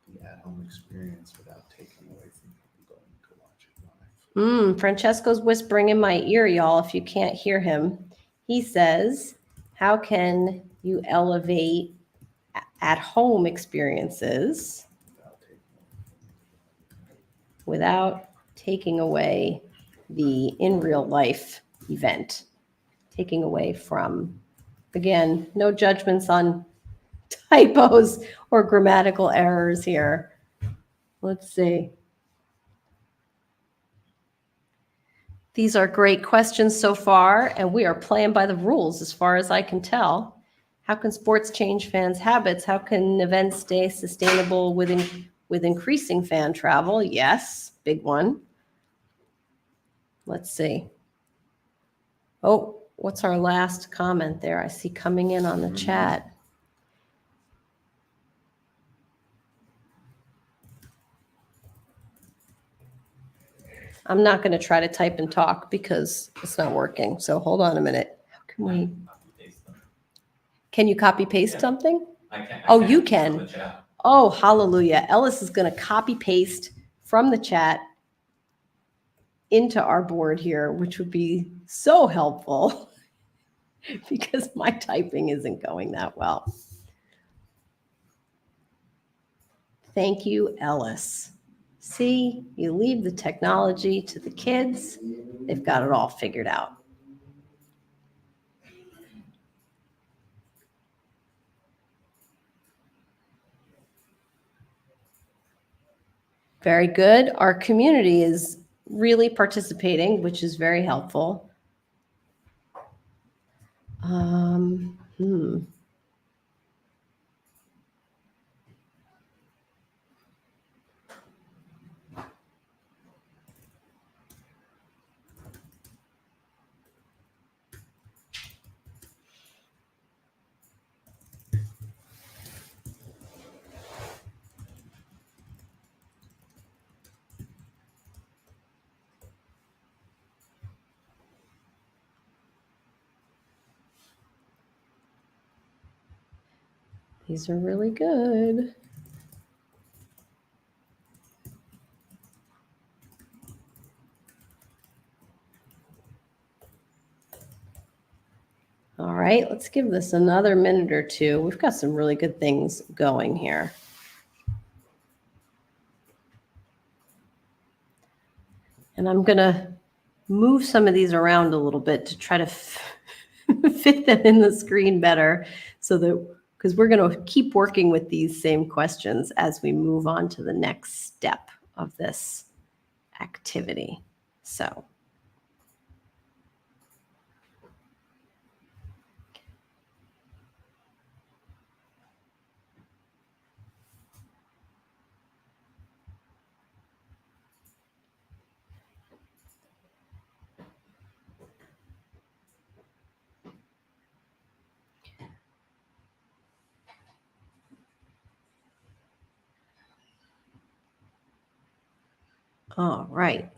the at-home experience without taking away from people going to watch it live.
Francesco's whispering in my ear, y'all, if you can't hear him. He says, how can you elevate at-home experiences without taking away the in real life event? Taking away from, again, no judgments on typos or grammatical errors here. Let's see. These are great questions so far, and we are playing by the rules as far as I can tell. How can sports change fans' habits? How can events stay sustainable with increasing fan travel? Yes, big one. Let's see. Oh, what's our last comment there? I see coming in on the chat. I'm not going to try to type and talk because it's not working. So hold on a minute. How can we? Can you copy paste something?
I can.
Oh, you can. Oh, hallelujah. Ellis is going to copy paste from the chat into our board here, which would be so helpful because my typing isn't going that well. Thank you, Ellis. See, you leave the technology to the kids. They've got it all figured out. Very good. Our community is really participating, which is very helpful. These are really good. All right, let's give this another minute or two. We've got some really good things going here. And I'm going to move some of these around a little bit to try to fit them in the screen better so that, because we're going to keep working with these same questions as we move on to the next step of this activity. So. All right.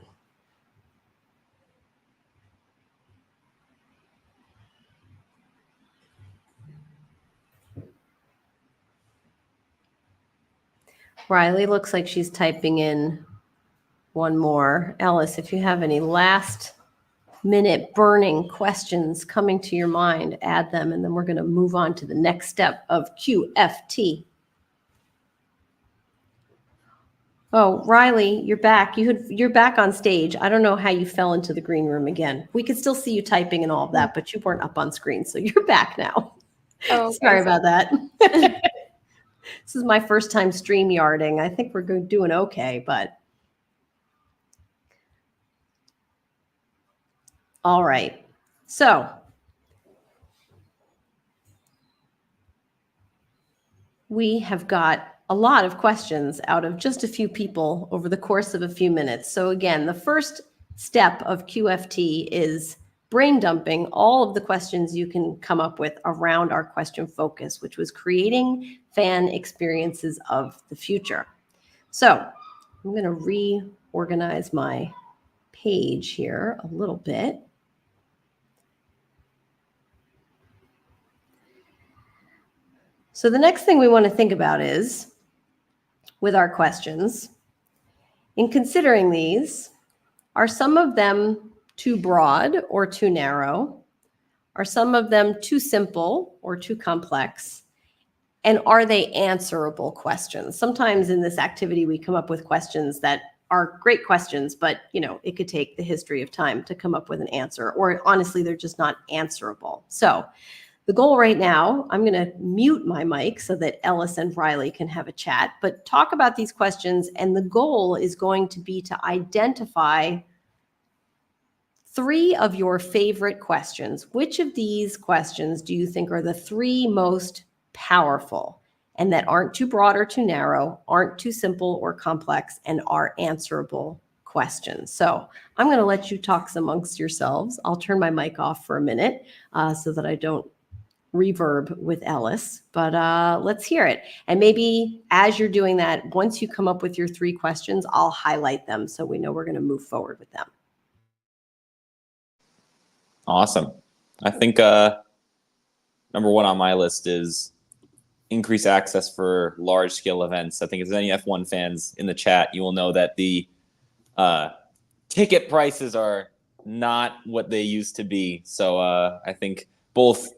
Riley looks like she's typing in one more. Ellis, if you have any last minute burning questions coming to your mind, add them, and then we're going to move on to the next step of QFT. Oh, Riley, you're back. You're back on stage. I don't know how you fell into the green room again. We could still see you typing and all of that, but you weren't up on screen, so you're back now.
Oh, okay.
Sorry about that. This is my first time StreamYarding. I think we're doing okay, but. All right. So. We have got a lot of questions out of just a few people over the course of a few minutes. So again, the first step of QFT is brain dumping all of the questions you can come up with around our question focus, which was creating fan experiences of the future. So I'm going to reorganize my page here a little bit. So the next thing we want to think about is, with our questions, in considering these, are some of them too broad or too narrow? Are some of them too simple or too complex? And are they answerable questions? Sometimes in this activity, we come up with questions that are great questions, but it could take the history of time to come up with an answer, or honestly, they're just not answerable. So the goal right now, I'm going to mute my mic so that Ellis and Riley can have a chat, but talk about these questions. And the goal is going to be to identify 3 of your favorite questions. Which of these questions do you think are the 3 most powerful and that aren't too broad or too narrow, aren't too simple or complex, and are answerable questions? So I'm going to let you talk amongst yourselves. I'll turn my mic off for a minute so that I don't reverb with Ellis, but let's hear it. And maybe as you're doing that, once you come up with your 3 questions, I'll highlight them so we know we're going to move forward with them.
Awesome. I think number 1 on my list is increase access for large-scale events. I think if there's any F1 fans in the chat, you will know that the ticket prices are not what they used to be. So I think both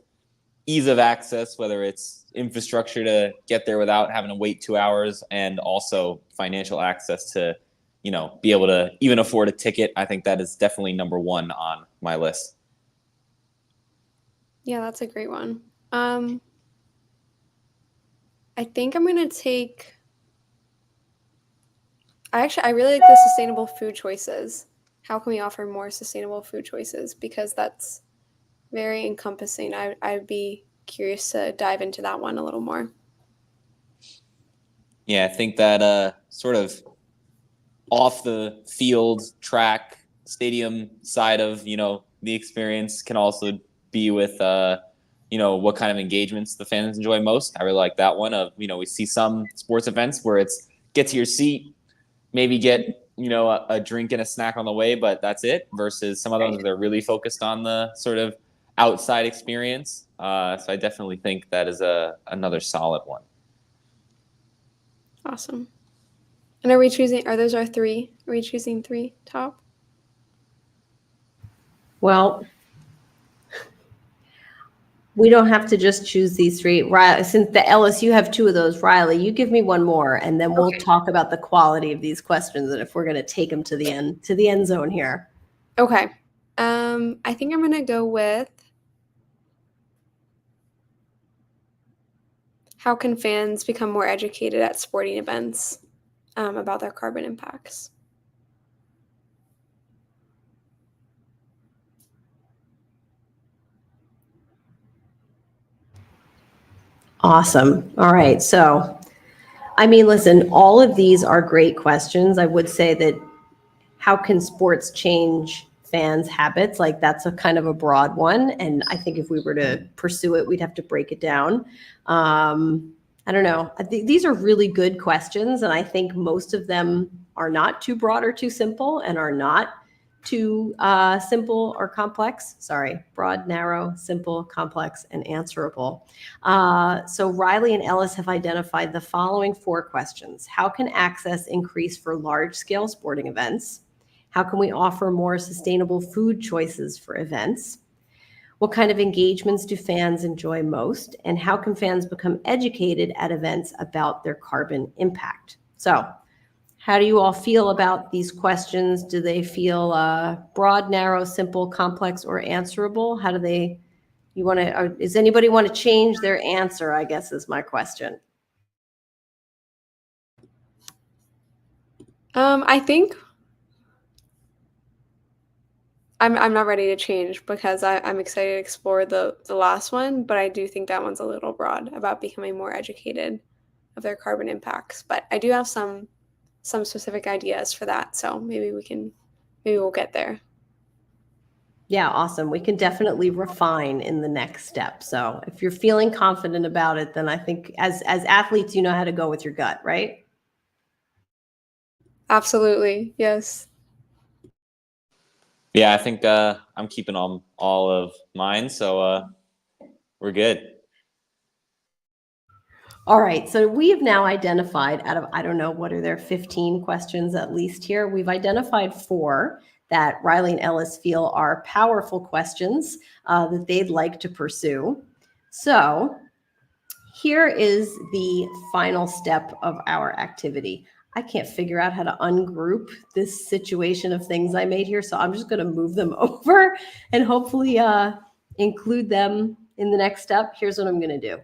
ease of access, whether it's infrastructure to get there without having to wait 2 hours, and also financial access to, be able to even afford a ticket. I think that is definitely number 1 on my list.
Yeah, that's a great one. I think I'm going to take... I really like the sustainable food choices. How can we offer more sustainable food choices? Because that's very encompassing. I'd be curious to dive into that one a little more.
Yeah, I think that sort of off the field, track, stadium side of, the experience can also be with, what kind of engagements the fans enjoy most. I really like that one of, we see some sports events where it's get to your seat, maybe get, a drink and a snack on the way, but that's it, versus some of those they're really focused on the sort of outside experience. So I definitely think that is another solid one.
Awesome. And are those our 3? Are we choosing 3 top?
Well, we don't have to just choose these 3. Riley, since the Ellis, you have 2 of those. Riley, you give me one more, and then we'll talk about the quality of these questions and if we're going to take them to the end zone here.
Okay. I think I'm going to go with how can fans become more educated at sporting events about their carbon impacts?
Awesome. All right. So, listen, all of these are great questions. I would say that how can sports change fans' habits? Like, that's a kind of a broad one. And I think if we were to pursue it, we'd have to break it down. I don't know. These are really good questions. And I think most of them are not too broad or too simple, and are not too simple or complex. Sorry, broad, narrow, simple, complex, and answerable. So Riley and Ellis have identified the following 4 questions. How can access increase for large-scale sporting events? How can we offer more sustainable food choices for events? What kind of engagements do fans enjoy most? And how can fans become educated at events about their carbon impact? So, how do you all feel about these questions? Do they feel broad, narrow, simple, complex, or answerable? How do they, does anybody want to change their answer, I guess is my question.
I think I'm not ready to change because I'm excited to explore the last one, but I do think that one's a little broad about becoming more educated of their carbon impacts. But I do have some specific ideas for that, so maybe we'll get there.
Yeah, awesome. We can definitely refine in the next step. So if you're feeling confident about it, then I think as athletes, you know how to go with your gut, right?
Absolutely, yes.
Yeah, I think I'm keeping on all of mine, so we're good.
All right, so we have now identified out of, I don't know, what are there, 15 questions at least here? We've identified 4 that Riley and Ellis feel are powerful questions that they'd like to pursue. So here is the final step of our activity. I can't figure out how to ungroup this situation of things I made here, so I'm just going to move them over and hopefully include them in the next step. Here's what I'm going to do.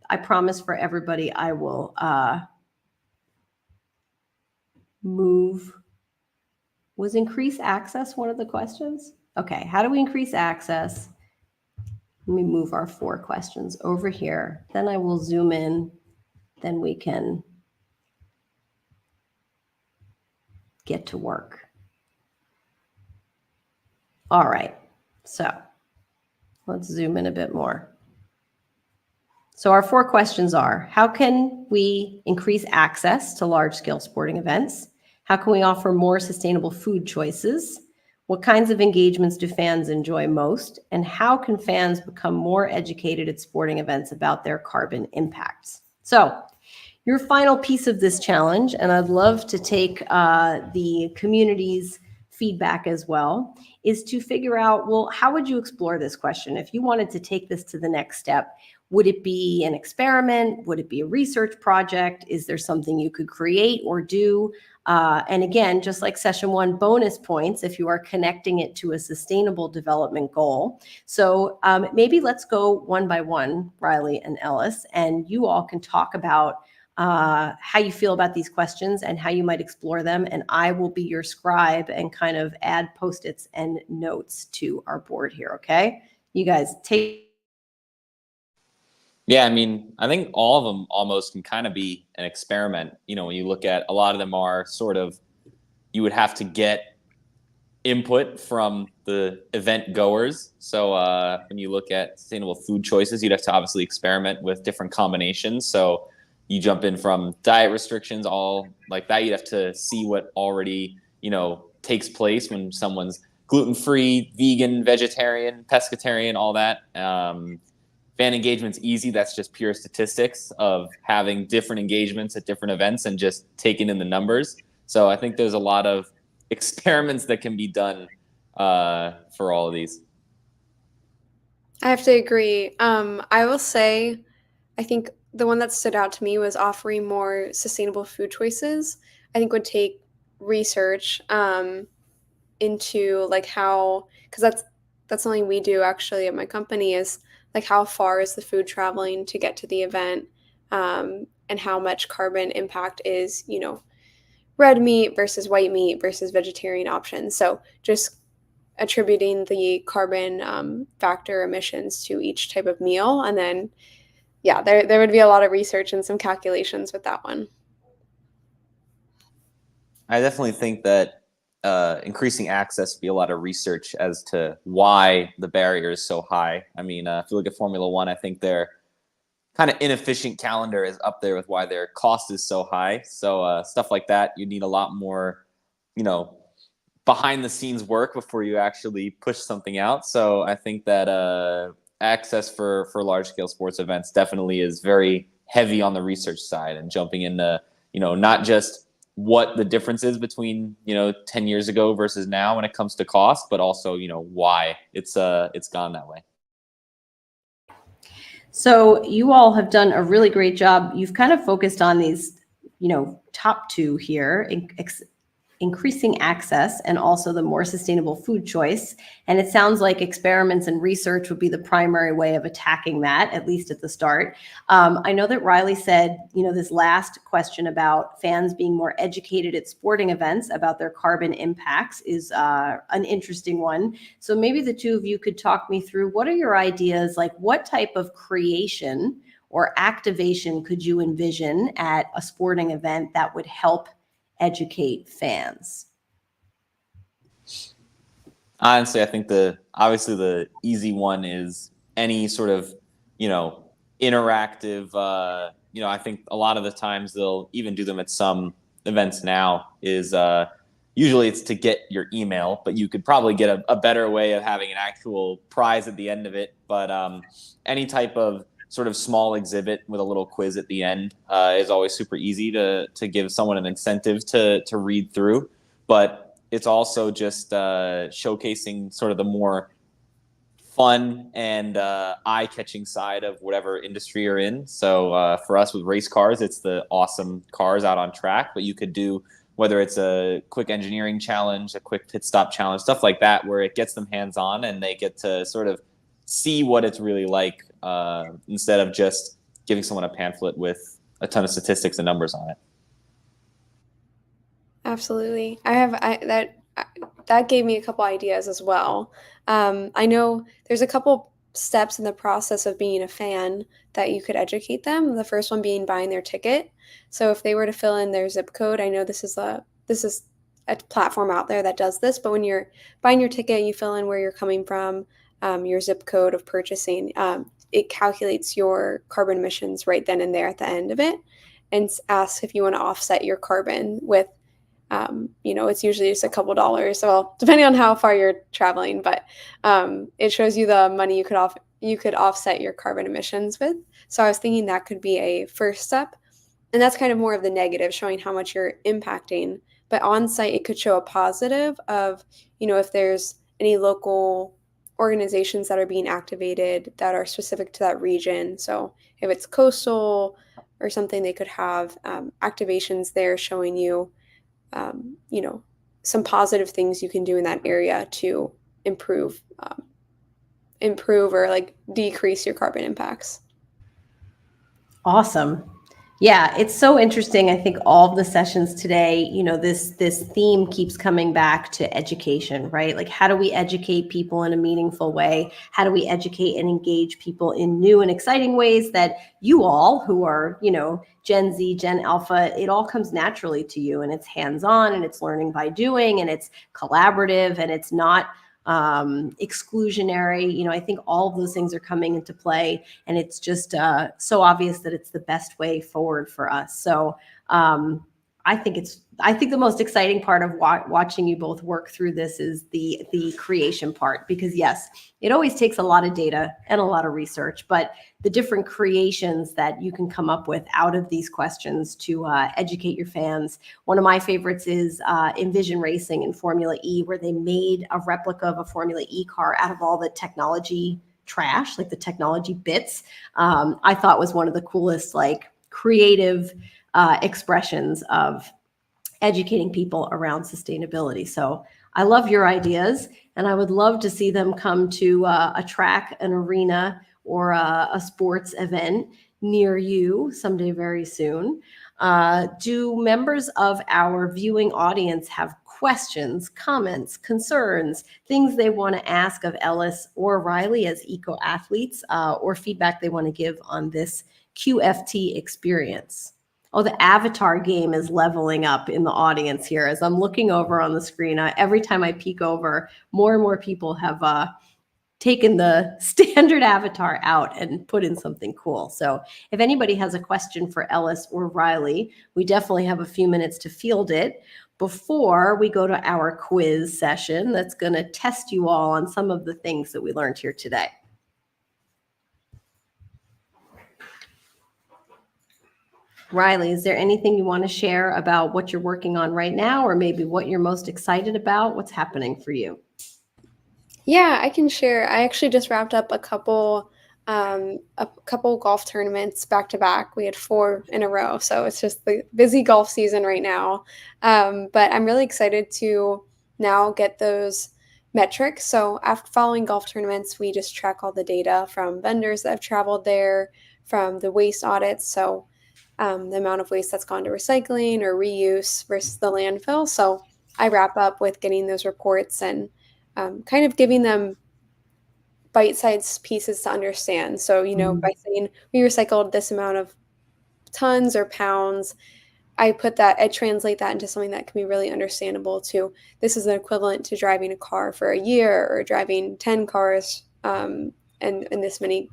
I promise for everybody I will move. Was increase access one of the questions? Okay, how do we increase access? Let me move our 4 questions over here. Then I will zoom in. Then we can get to work. All right, so let's zoom in a bit more. So our 4 questions are, how can we increase access to large-scale sporting events? How can we offer more sustainable food choices? What kinds of engagements do fans enjoy most? And how can fans become more educated at sporting events about their carbon impacts? So your final piece of this challenge, and I'd love to take the community's feedback as well, is to figure out, well, how would you explore this question? If you wanted to take this to the next step, would it be an experiment? Would it be a research project? Is there something you could create or do? And again, just like session 1, bonus points if you are connecting it to a sustainable development goal. So maybe let's go one by one, Riley and Ellis, and you all can talk about how you feel about these questions and how you might explore them. And I will be your scribe and kind of add Post-its and notes to our board here, okay? You guys take.
Yeah, I mean, I think all of them almost can kind of be an experiment. You know, when you look at a lot of them are sort of, you would have to get input from the event goers. So when you look at sustainable food choices, you'd have to obviously experiment with different combinations. So you jump in from diet restrictions, all like that. You'd have to see what already, you know, takes place when someone's gluten-free, vegan, vegetarian, pescatarian, all that. Fan engagement's easy. That's just pure statistics of having different engagements at different events and just taking in the numbers. So I think there's a lot of experiments that can be done for all of these.
I have to agree. I will say, I think the one that stood out to me was offering more sustainable food choices. I think would take research into like how, because that's something we do actually at my company, is like how far is the food traveling to get to the event, and how much carbon impact is, you know, red meat versus white meat versus vegetarian options. So just attributing the carbon factor emissions to each type of meal. And then, yeah, there would be a lot of research and some calculations with that one.
I definitely think that increasing access would be a lot of research as to why the barrier is so high. I mean, if you look at Formula One, I think their kind of inefficient calendar is up there with why their cost is so high. So stuff like that, you need a lot more, you know, behind the scenes work before you actually push something out. So I think that access for large scale sports events definitely is very heavy on the research side and jumping into, you know, not just what the difference is between, you know, 10 years ago versus now when it comes to cost, but also, you know, why it's gone that way.
So you all have done a really great job. You've kind of focused on these, you know, top 2 here, increasing access and also the more sustainable food choice. And it sounds like experiments and research would be the primary way of attacking that, at least at the start. I know that Riley said, you know, this last question about fans being more educated at sporting events about their carbon impacts is an interesting one. So maybe the 2 of you could talk me through, what are your ideas? Like, what type of creation or activation could you envision at a sporting event that would help educate fans?
Honestly, I think obviously the easy one is any sort of, interactive, I think a lot of the times they'll even do them at some events now is usually it's to get your email, but you could probably get a better way of having an actual prize at the end of it. But any type of sort of small exhibit with a little quiz at the end is always super easy to give someone an incentive to read through. But it's also just showcasing sort of the more fun and eye-catching side of whatever industry you're in. So for us with race cars, it's the awesome cars out on track, but you could do whether it's a quick engineering challenge, a quick pit stop challenge, stuff like that, where it gets them hands-on and they get to sort of see what it's really like instead of just giving someone a pamphlet with a ton of statistics and numbers on it.
Absolutely. That gave me a couple ideas as well. I know there's a couple steps in the process of being a fan that you could educate them. The first one being buying their ticket. So if they were to fill in their zip code, I know this is a platform out there that does this, but when you're buying your ticket, you fill in where you're coming from, your zip code of purchasing. It calculates your carbon emissions right then and there at the end of it, and asks if you want to offset your carbon with it's usually just a couple dollars. Well, depending on how far you're traveling, but it shows you the money you could offset your carbon emissions with. So I was thinking that could be a first step. And that's kind of more of the negative, showing how much you're impacting. But on site, it could show a positive of, if there's any local organizations that are being activated that are specific to that region. So if it's coastal or something, they could have activations there showing you some positive things you can do in that area to improve or like decrease your carbon impacts.
Awesome. Yeah, it's so interesting. I think all of the sessions today, this theme keeps coming back to education, right? Like, how do we educate people in a meaningful way? How do we educate and engage people in new and exciting ways that you all, who are, Gen Z, Gen Alpha, it all comes naturally to you, and it's hands-on, and it's learning by doing, and it's collaborative, and it's not exclusionary. I think all of those things are coming into play, and it's just so obvious that it's the best way forward for us. So I think the most exciting part of watching you both work through this is the creation part, because yes, it always takes a lot of data and a lot of research, but the different creations that you can come up with out of these questions to educate your fans. One of my favorites is Envision Racing in Formula E, where they made a replica of a Formula E car out of all the technology trash, like the technology bits. I thought was one of the coolest, creative expressions of educating people around sustainability. So I love your ideas, and I would love to see them come to a track, an arena, or a sports event near you someday very soon. Do members of our viewing audience have questions, comments, concerns, things they want to ask of Ellis or Riley as eco-athletes, or feedback they want to give on this QFT experience? Oh, the avatar game is leveling up in the audience here. As I'm looking over on the screen, every time I peek over, more and more people have taken the standard avatar out and put in something cool. So if anybody has a question for Ellis or Riley, we definitely have a few minutes to field it before we go to our quiz session that's going to test you all on some of the things that we learned here today. Riley, is there anything you want to share about what you're working on right now, or maybe what you're most excited about? What's happening for you?
Yeah, I can share. I actually just wrapped up a couple golf tournaments back to back. We had 4 in a row, so it's just the busy golf season right now. But I'm really excited to now get those metrics. So after following golf tournaments, we just track all the data from vendors that have traveled there, from the waste audits. So the amount of waste that's gone to recycling or reuse versus the landfill. So I wrap up with getting those reports and kind of giving them bite-sized pieces to understand. So, by saying we recycled this amount of tons or pounds, I translate that into something that can be really understandable too. This is an equivalent to driving a car for a year or driving 10 cars and this many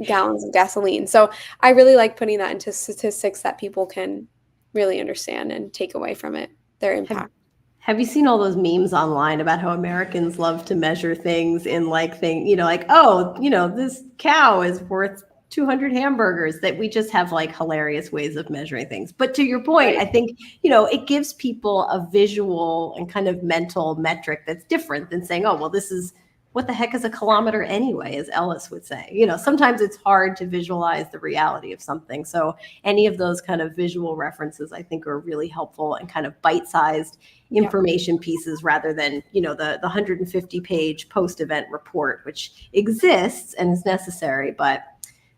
gallons of gasoline. So I really like putting that into statistics that people can really understand and take away from it, their impact.
Have you seen all those memes online about how Americans love to measure things in this cow is worth 200 hamburgers, that we just have like hilarious ways of measuring things. But to your point, I think, it gives people a visual and kind of mental metric that's different than saying, oh, well, this is what the heck is a kilometer anyway, as Ellis would say. Sometimes it's hard to visualize the reality of something. So any of those kind of visual references, I think, are really helpful and kind of bite-sized information pieces rather than, the 150-page post-event report, which exists and is necessary, but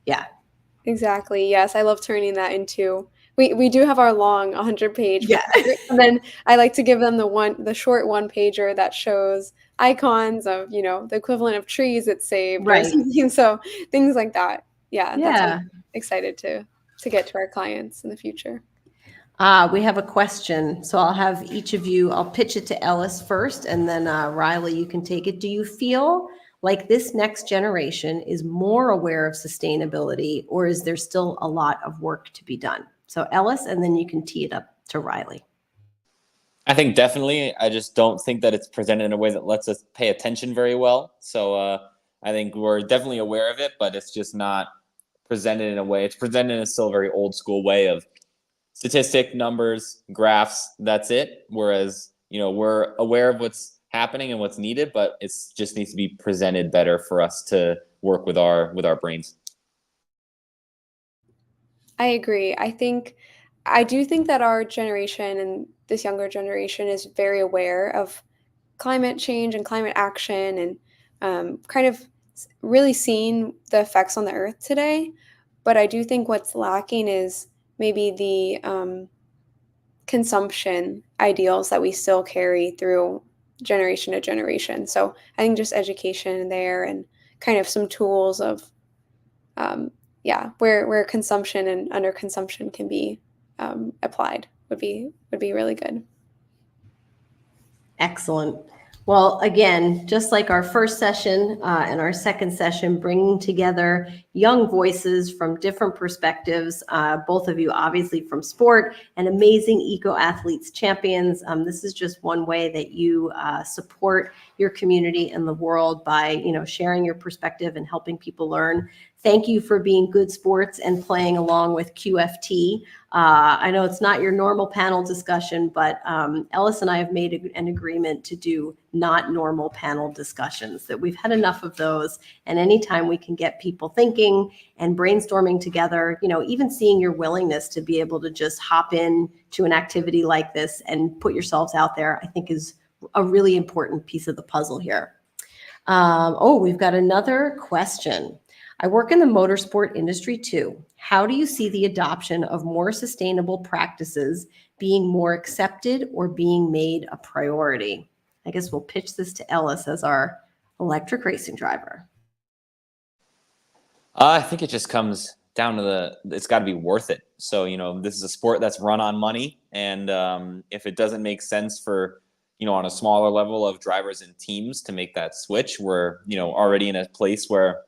yeah.
Exactly. Yes, I love turning that into. We do have our long 100-page, and then I like to give them the short one-pager that shows icons of the equivalent of trees it saved, or something. So things like that. That's what I'm excited to get to our clients in the future.
We have a question, so I'll have each of you. I'll pitch it to Ellis first, and then Riley, you can take it. Do you feel like this next generation is more aware of sustainability, or is there still a lot of work to be done? So Ellis, and then you can tee it up to Riley.
I think definitely. I just don't think that it's presented in a way that lets us pay attention very well. So I think we're definitely aware of it, but it's just not presented in a way. It's presented in a still very old school way of statistic, numbers, graphs, that's it. Whereas, we're aware of what's happening and what's needed, but it just needs to be presented better for us to work with our brains.
I agree. I do think that our generation and this younger generation is very aware of climate change and climate action and kind of really seeing the effects on the earth today. But I do think what's lacking is maybe the consumption ideals that we still carry through generation to generation. So I think just education there and kind of some tools of where consumption and underconsumption can be applied would be really good.
Excellent. Well, again, just like our first session and our second session, bringing together young voices from different perspectives, both of you obviously from sport and amazing eco-athletes champions. This is just one way that you support your community and the world by, sharing your perspective and helping people learn. Thank you for being good sports and playing along with QFT. I know it's not your normal panel discussion, but Ellis and I have made an agreement to do not normal panel discussions, that we've had enough of those. And anytime we can get people thinking and brainstorming together, even seeing your willingness to be able to just hop in to an activity like this and put yourselves out there, I think is a really important piece of the puzzle here. We've got another question. I work in the motorsport industry too. How do you see the adoption of more sustainable practices being more accepted or being made a priority? I guess we'll pitch this to Ellis as our electric racing driver.
I think it just comes down to it's got to be worth it. So, this is a sport that's run on money. And if it doesn't make sense for, on a smaller level of drivers and teams to make that switch, we're, already in a place where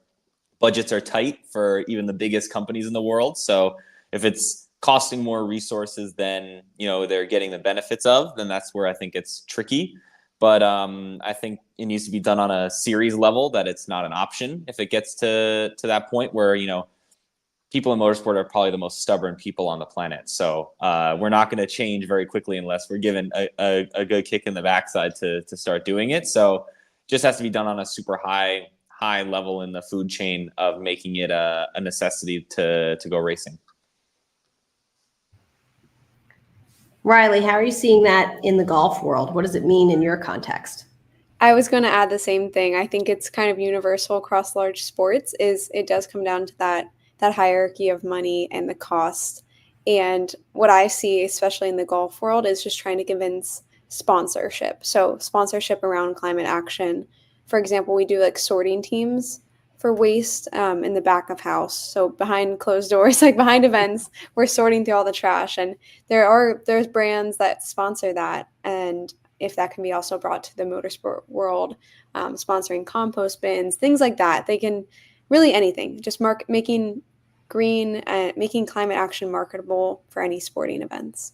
budgets are tight for even the biggest companies in the world. So if it's costing more resources than, they're getting the benefits of, then that's where I think it's tricky. But I think it needs to be done on a series level, that it's not an option if it gets to that point where, people in motorsport are probably the most stubborn people on the planet. So we're not going to change very quickly unless we're given a good kick in the backside to start doing it. So just has to be done on a super high level in the food chain of making it a necessity to go racing.
Riley, how are you seeing that in the golf world? What does it mean in your context?
I was going to add the same thing. I think it's kind of universal across large sports. It does come down to that hierarchy of money and the cost. And what I see, especially in the golf world, is just trying to convince sponsorship. So sponsorship around climate action, for example, we do like sorting teams for waste in the back of house. So behind closed doors, like behind events, we're sorting through all the trash. And there's brands that sponsor that. And if that can be also brought to the motorsport world, sponsoring compost bins, things like that, they can really anything, just making green and making climate action marketable for any sporting events.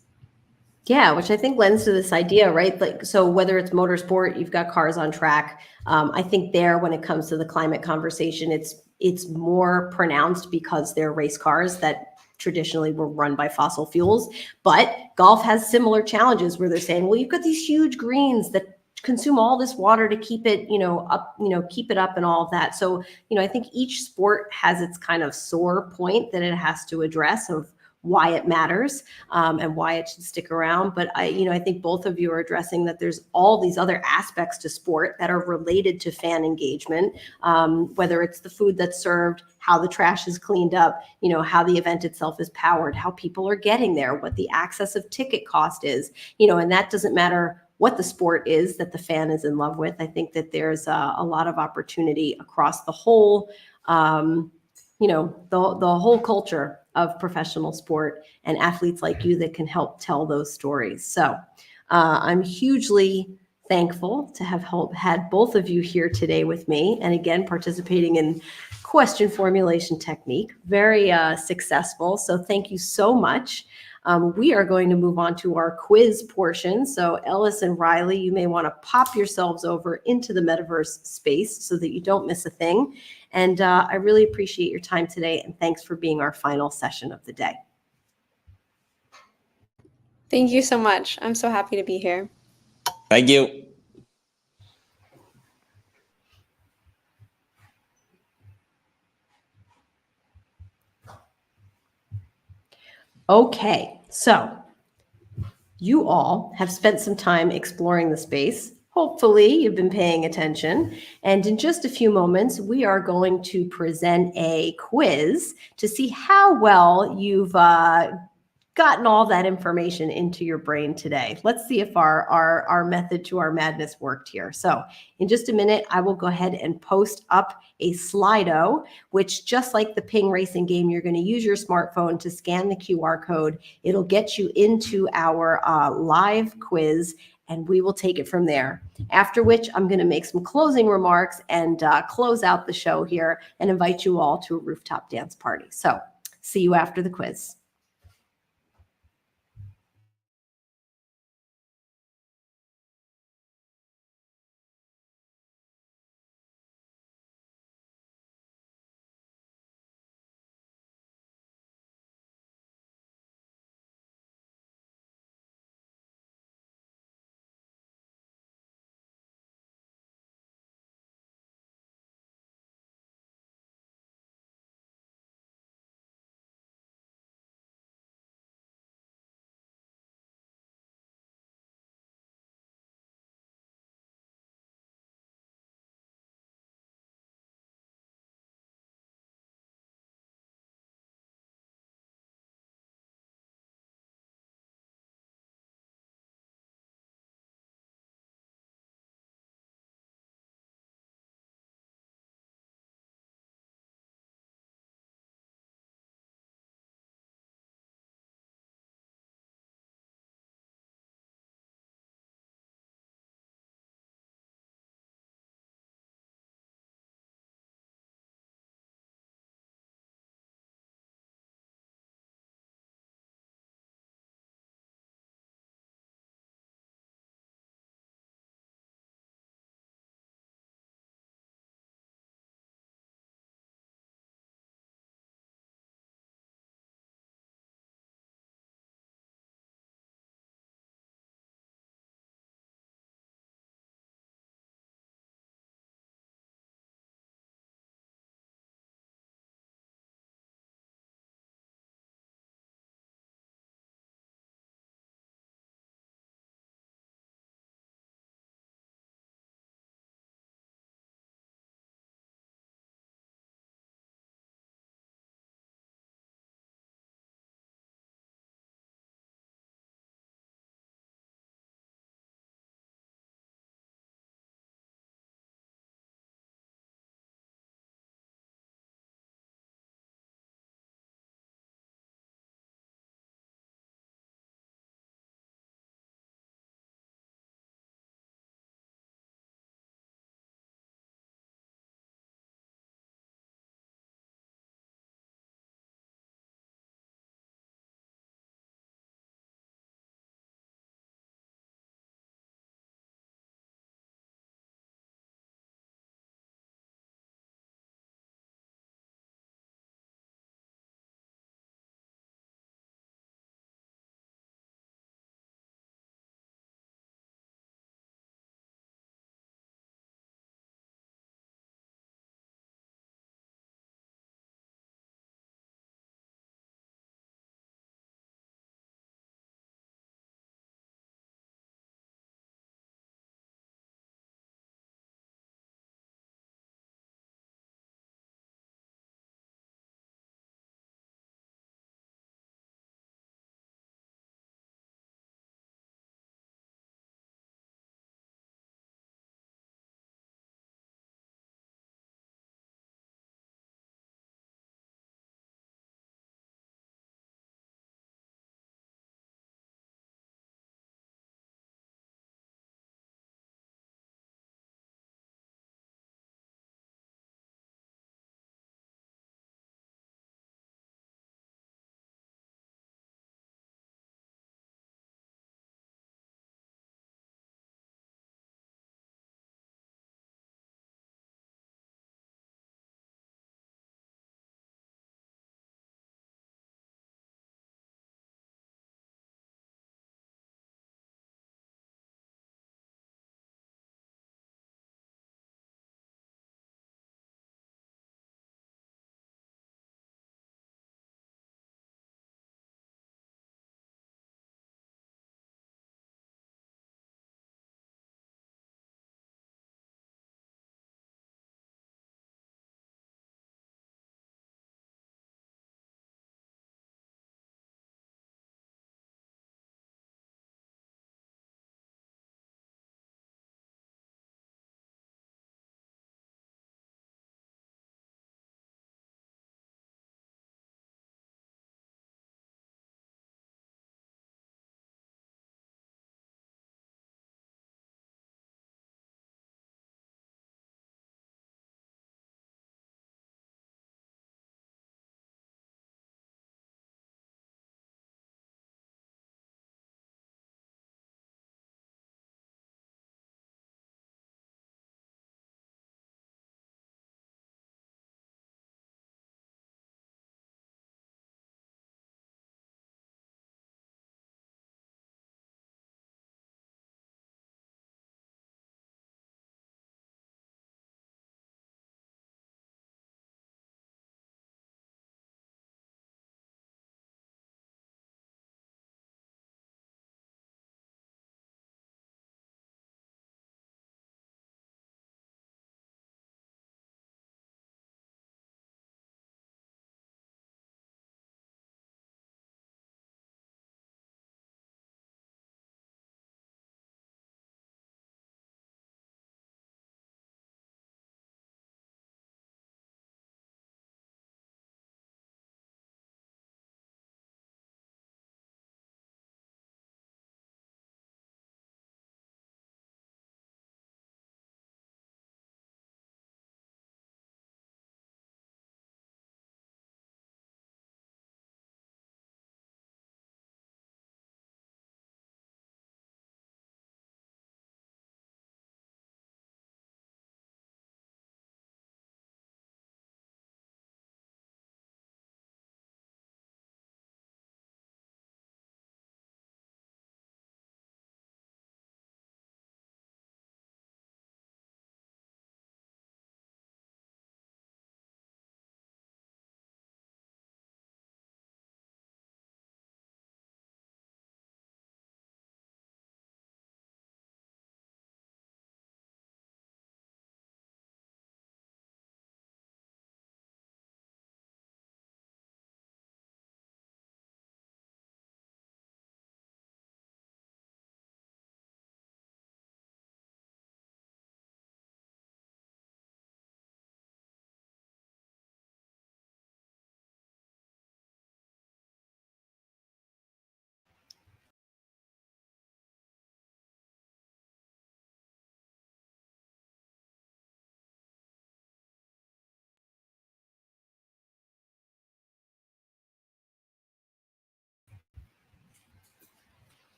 Yeah, which I think lends to this idea, right? Like, so whether it's motorsport, you've got cars on track. I think there, when it comes to the climate conversation, it's more pronounced because they're race cars that traditionally were run by fossil fuels. But golf has similar challenges where they're saying, well, you've got these huge greens that consume all this water to keep it, up, keep it up and all of that. So, I think each sport has its kind of sore point that it has to address of why it matters and why it should stick around. But I think both of you are addressing that there's all these other aspects to sport that are related to fan engagement, whether it's the food that's served, how the trash is cleaned up, how the event itself is powered, how people are getting there, what the access of ticket cost is, and that doesn't matter what the sport is that the fan is in love with. I think that there's a lot of opportunity across the whole, the whole culture of professional sport and athletes like you that can help tell those stories. So I'm hugely thankful to have had both of you here today with me, and again, participating in question formulation technique. Very successful. So thank you so much. We are going to move on to our quiz portion. So Ellis and Riley, you may want to pop yourselves over into the metaverse space so that you don't miss a thing. And I really appreciate your time today, and thanks for being our final session of the day.
Thank you so much. I'm so happy to be here.
Thank you.
Okay, so you all have spent some time exploring the space. Hopefully you've been paying attention. And in just a few moments, we are going to present a quiz to see how well you've gotten all that information into your brain today. Let's see if our method to our madness worked here. So in just a minute, I will go ahead and post up a Slido, which, just like the ping racing game, you're going to use your smartphone to scan the QR code. It'll get you into our live quiz, and we will take it from there. After which, I'm going to make some closing remarks and close out the show here and invite you all to a rooftop dance party. So see you after the quiz.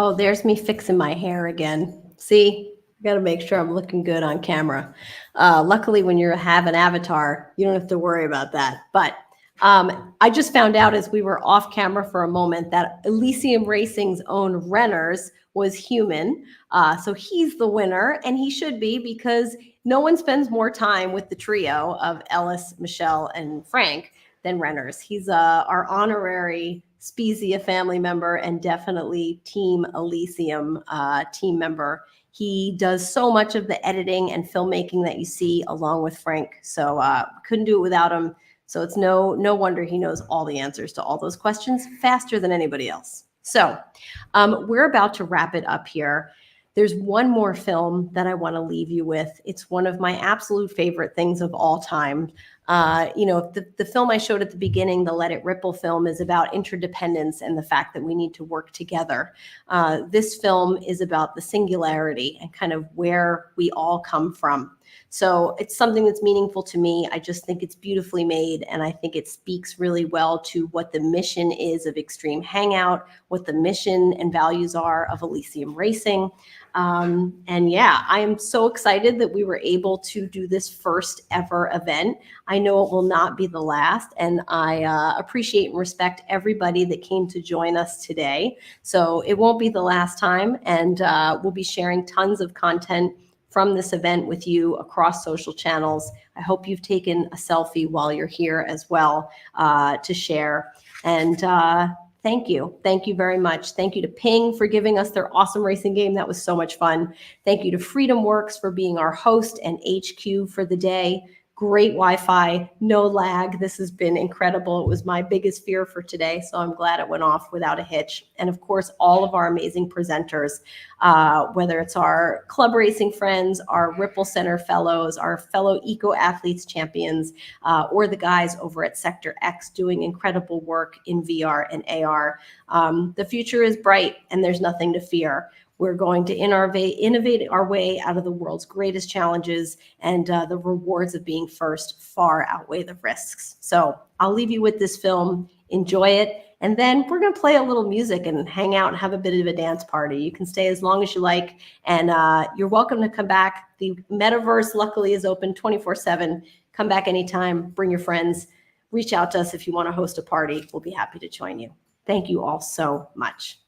Oh, there's me fixing my hair again. See, I got to make sure I'm looking good on camera. Luckily, when you have an avatar, you don't have to worry about that. But I just found out as we were off camera for a moment that Ellysium Racing's own Renners was human. So he's the winner, and he should be, because no one spends more time with the trio of Ellis, Michelle, and Frank than Renners. He's our honorary Spezia family member and definitely Team Ellysium team member. He does so much of the editing and filmmaking that you see along with Frank. So couldn't do it without him. So it's no wonder he knows all the answers to all those questions faster than anybody else. So we're about to wrap it up here. There's one more film that I want to leave you with. It's one of my absolute favorite things of all time. The film I showed at the beginning, the Let It Ripple film, is about interdependence and the fact that we need to work together. This film is about the singularity and kind of where we all come from. So it's something that's meaningful to me. I just think it's beautifully made, and I think it speaks really well to what the mission is of Extreme Hangout, what the mission and values are of Ellysium Racing. And yeah, I am so excited that we were able to do this first ever event. I know it will not be the last, and I appreciate and respect everybody that came to join us today. So it won't be the last time, and we'll be sharing tons of content from this event with you across social channels. I hope you've taken a selfie while you're here as well to share. And thank you. Thank you very much. Thank you to Ping for giving us their awesome racing game. That was so much fun. Thank you to FreedomWorks for being our host and HQ for the day. Great Wi-Fi, no lag. This has been incredible. It was my biggest fear for today, so I'm glad it went off without a hitch. And of course, all of our amazing presenters, whether it's our club racing friends, our Ripple Center fellows, our fellow Eco Athletes champions, or the guys over at Sector X doing incredible work in VR and AR. The future is bright, and there's nothing to fear. We're going to innovate our way out of the world's greatest challenges, and the rewards of being first far outweigh the risks. So I'll leave you with this film. Enjoy it. And then we're going to play a little music and hang out and have a bit of a dance party. You can stay as long as you like, and you're welcome to come back. The metaverse, luckily, is open 24/7. Come back anytime. Bring your friends. Reach out to us if you want to host a party. We'll be happy to join you. Thank you all so much.